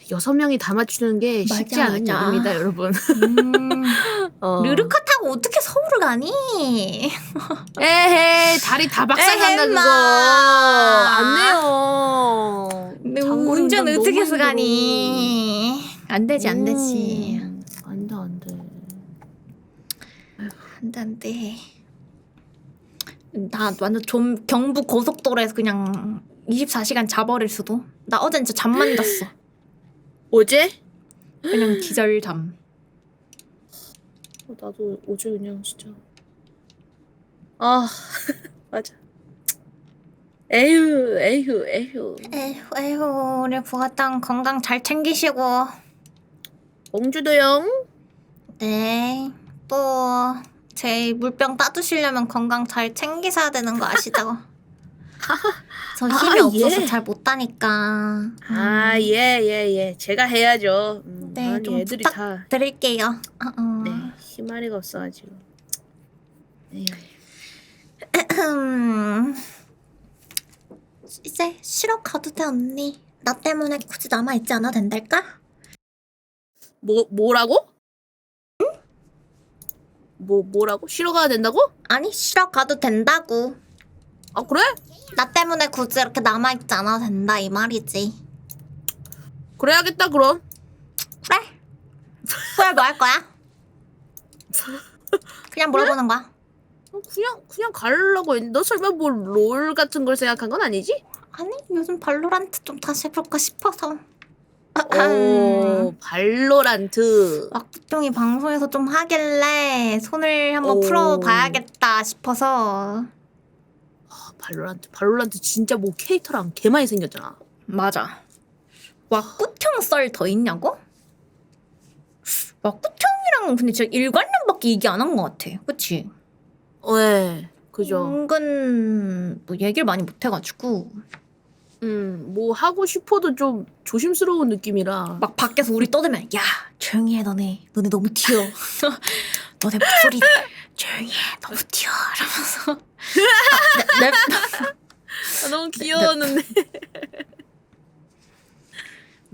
6명이 다 맞추는 게 쉽지 맞아, 않은 맞아. 일입니다, 여러분. 르르카 타고 어떻게 서울을 가니? 에헤, 다리 다 박살난다, 그거. 안 돼요. 장거리 운전 운전 어떻게 너무 해서 힘들어. 가니? 안 되지. 안 돼. 안 돼. 나 완전 좀 경부 고속도로에서 그냥 24시간 자버릴 수도. 나 어제 진짜 잠만 잤어. 어제? 그냥 기절잠. 나도 어제 그냥 진짜. 맞아. 에휴. 에휴, 우리 부가땅 건강 잘 챙기시고. 엉주도영. 네. 또 제 물병 따주시려면 건강 잘 챙기셔야 되는 거 아시죠? 저 힘이 없어서 예. 잘 못 따니까. 예. 제가 해야죠. 네, 아니 좀 애들이 다 부탁드릴게요. 네, 희마리가 없어가지고. 에휴. 이제 쉬러 가도 돼 언니. 나 때문에 굳이 남아 있지 않아도 된달까? 뭐라고? 뭐라고? 쉬러 가야 된다고? 아니 쉬러 가도 된다고. 아 그래? 나 때문에 굳이 이렇게 남아 있지 않아도 된다 이 말이지. 그래야겠다 그럼. 그래? 그래 뭐 할 거야? 그냥 물어보는 거야. 그냥 가려고 했는데 너 설마 뭐 롤 같은 걸 생각한 건 아니지? 아니 요즘 발로란트 좀 다시 해볼까 싶어서. 오 발로란트. 왁구통이 방송에서 좀 하길래 손을 한번 오. 풀어봐야겠다 싶어서. 발로란트 진짜 뭐 캐릭터랑 개 많이 생겼잖아. 맞아. 왁구통 썰 더 있냐고? 왁구통이랑은 근데 진짜 일관련밖에 얘기 안 한 것 같아. 그치? 네, 그죠. 은근 뭐 얘기를 많이 못 해가지고 뭐 하고 싶어도 좀 조심스러운 느낌이라. 막 밖에서 우리 떠들면 야 조용히 해 너네 너무 튀어. 너네 목소리 조용히 해 너무 튀어 이러면서 아, 너무 귀여웠는데.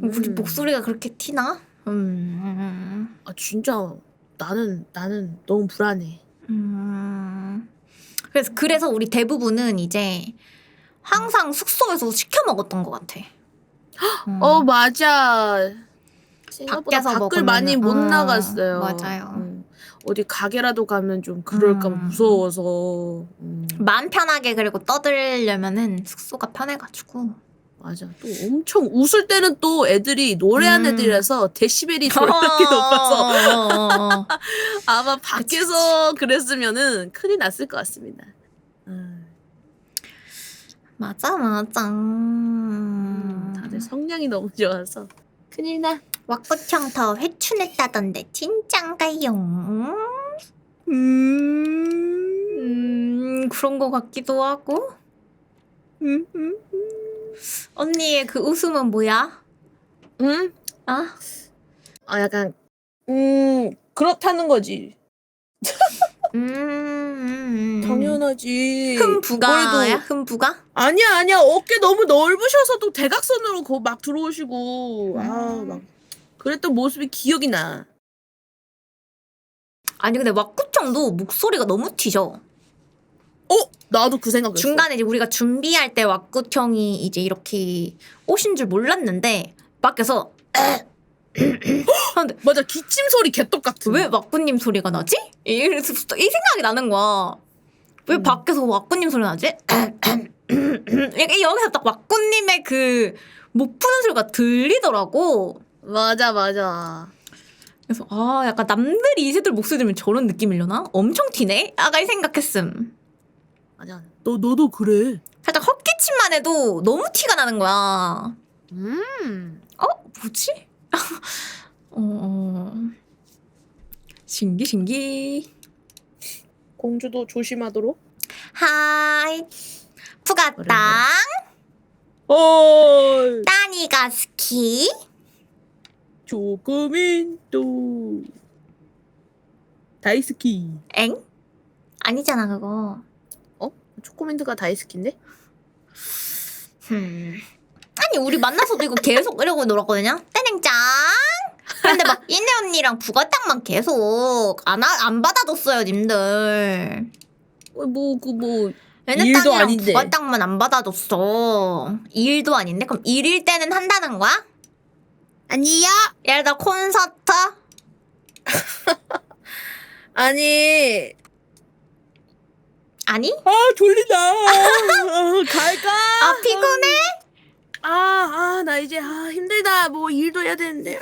우리 목소리가 그렇게 티나? 아 진짜 나는 너무 불안해. 그래서 우리 대부분은 이제 항상 숙소에서 시켜 먹었던 것 같아. 맞아. 생각보다 밖에서 밖을 먹으면은, 많이 못 나갔어요. 맞아요. 어디 가게라도 가면 좀 그럴까 봐 무서워서. 마음 편하게 그리고 떠들려면은 숙소가 편해가지고. 맞아. 또 엄청 웃을 때는 또 애들이 노래하는 애들이라서 데시벨이 저렇게 높아서 아마 밖에서 그랬으면은 큰일 났을 것 같습니다. 맞아. 다들 성량이 너무 좋아서 큰일 나. 왁구청 더 회춘했다던데 진짠가요? 그런 거 같기도 하고. 언니의 그 웃음은 뭐야? 응? 아? 약간 그렇다는 거지. 당연하지. 흠부가야? 그래도- 흠부가? 아니야. 어깨 너무 넓으셔서 또 대각선으로 막 들어오시고 막 그랬던 모습이 기억이 나. 아니 근데 왁구청도 목소리가 너무 튀죠. 나도 그 생각했어. 중간에 이제 우리가 준비할 때 왁구청이 이제 이렇게 오신 줄 몰랐는데 밖에서 하는데 맞아, 기침 소리 개똑같은. 왜 왁구님 소리가 나지? 이 생각이 나는 거야. 왜 밖에서 왁구님 소리 나지? 약간 여기서 딱 왁구님의 그 못 푸는 소리가 들리더라고. 맞아. 그래서 약간 남들이 이세들 목소리 들으면 저런 느낌이려나? 엄청 튀네? 이 생각했음. 맞아. 너도 그래. 살짝 헛기침만 해도 너무 티가 나는 거야. 뭐지? 신기. 공주도 조심하도록. 하이. 푸가땅. 따니가 스키. 조금은 또 다이스키. 엥? 아니잖아 그거. 초코민트가 다이스키인데? 아니 우리 만나서도 이거 계속 이러고 놀았거든요. 떼냉짱. 근데 막 이네 언니랑 푸가땅만 계속 안 받아줬어요 님들. 얘네 일도 땅이랑 아닌데. 푸가땅만 안 받아줬어. 일도 아닌데? 그럼 일일 때는 한다는 거야? 아니야. 예를 들어 콘서트? 아니. 아니? 졸리다. 갈까? 피곤해? 나 이제 힘들다. 뭐 일도 해야 되는데.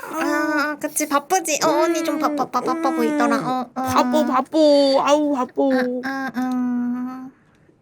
그치 바쁘지. 언니 좀 바빠 보이더라. 바빠. 아우 바빠.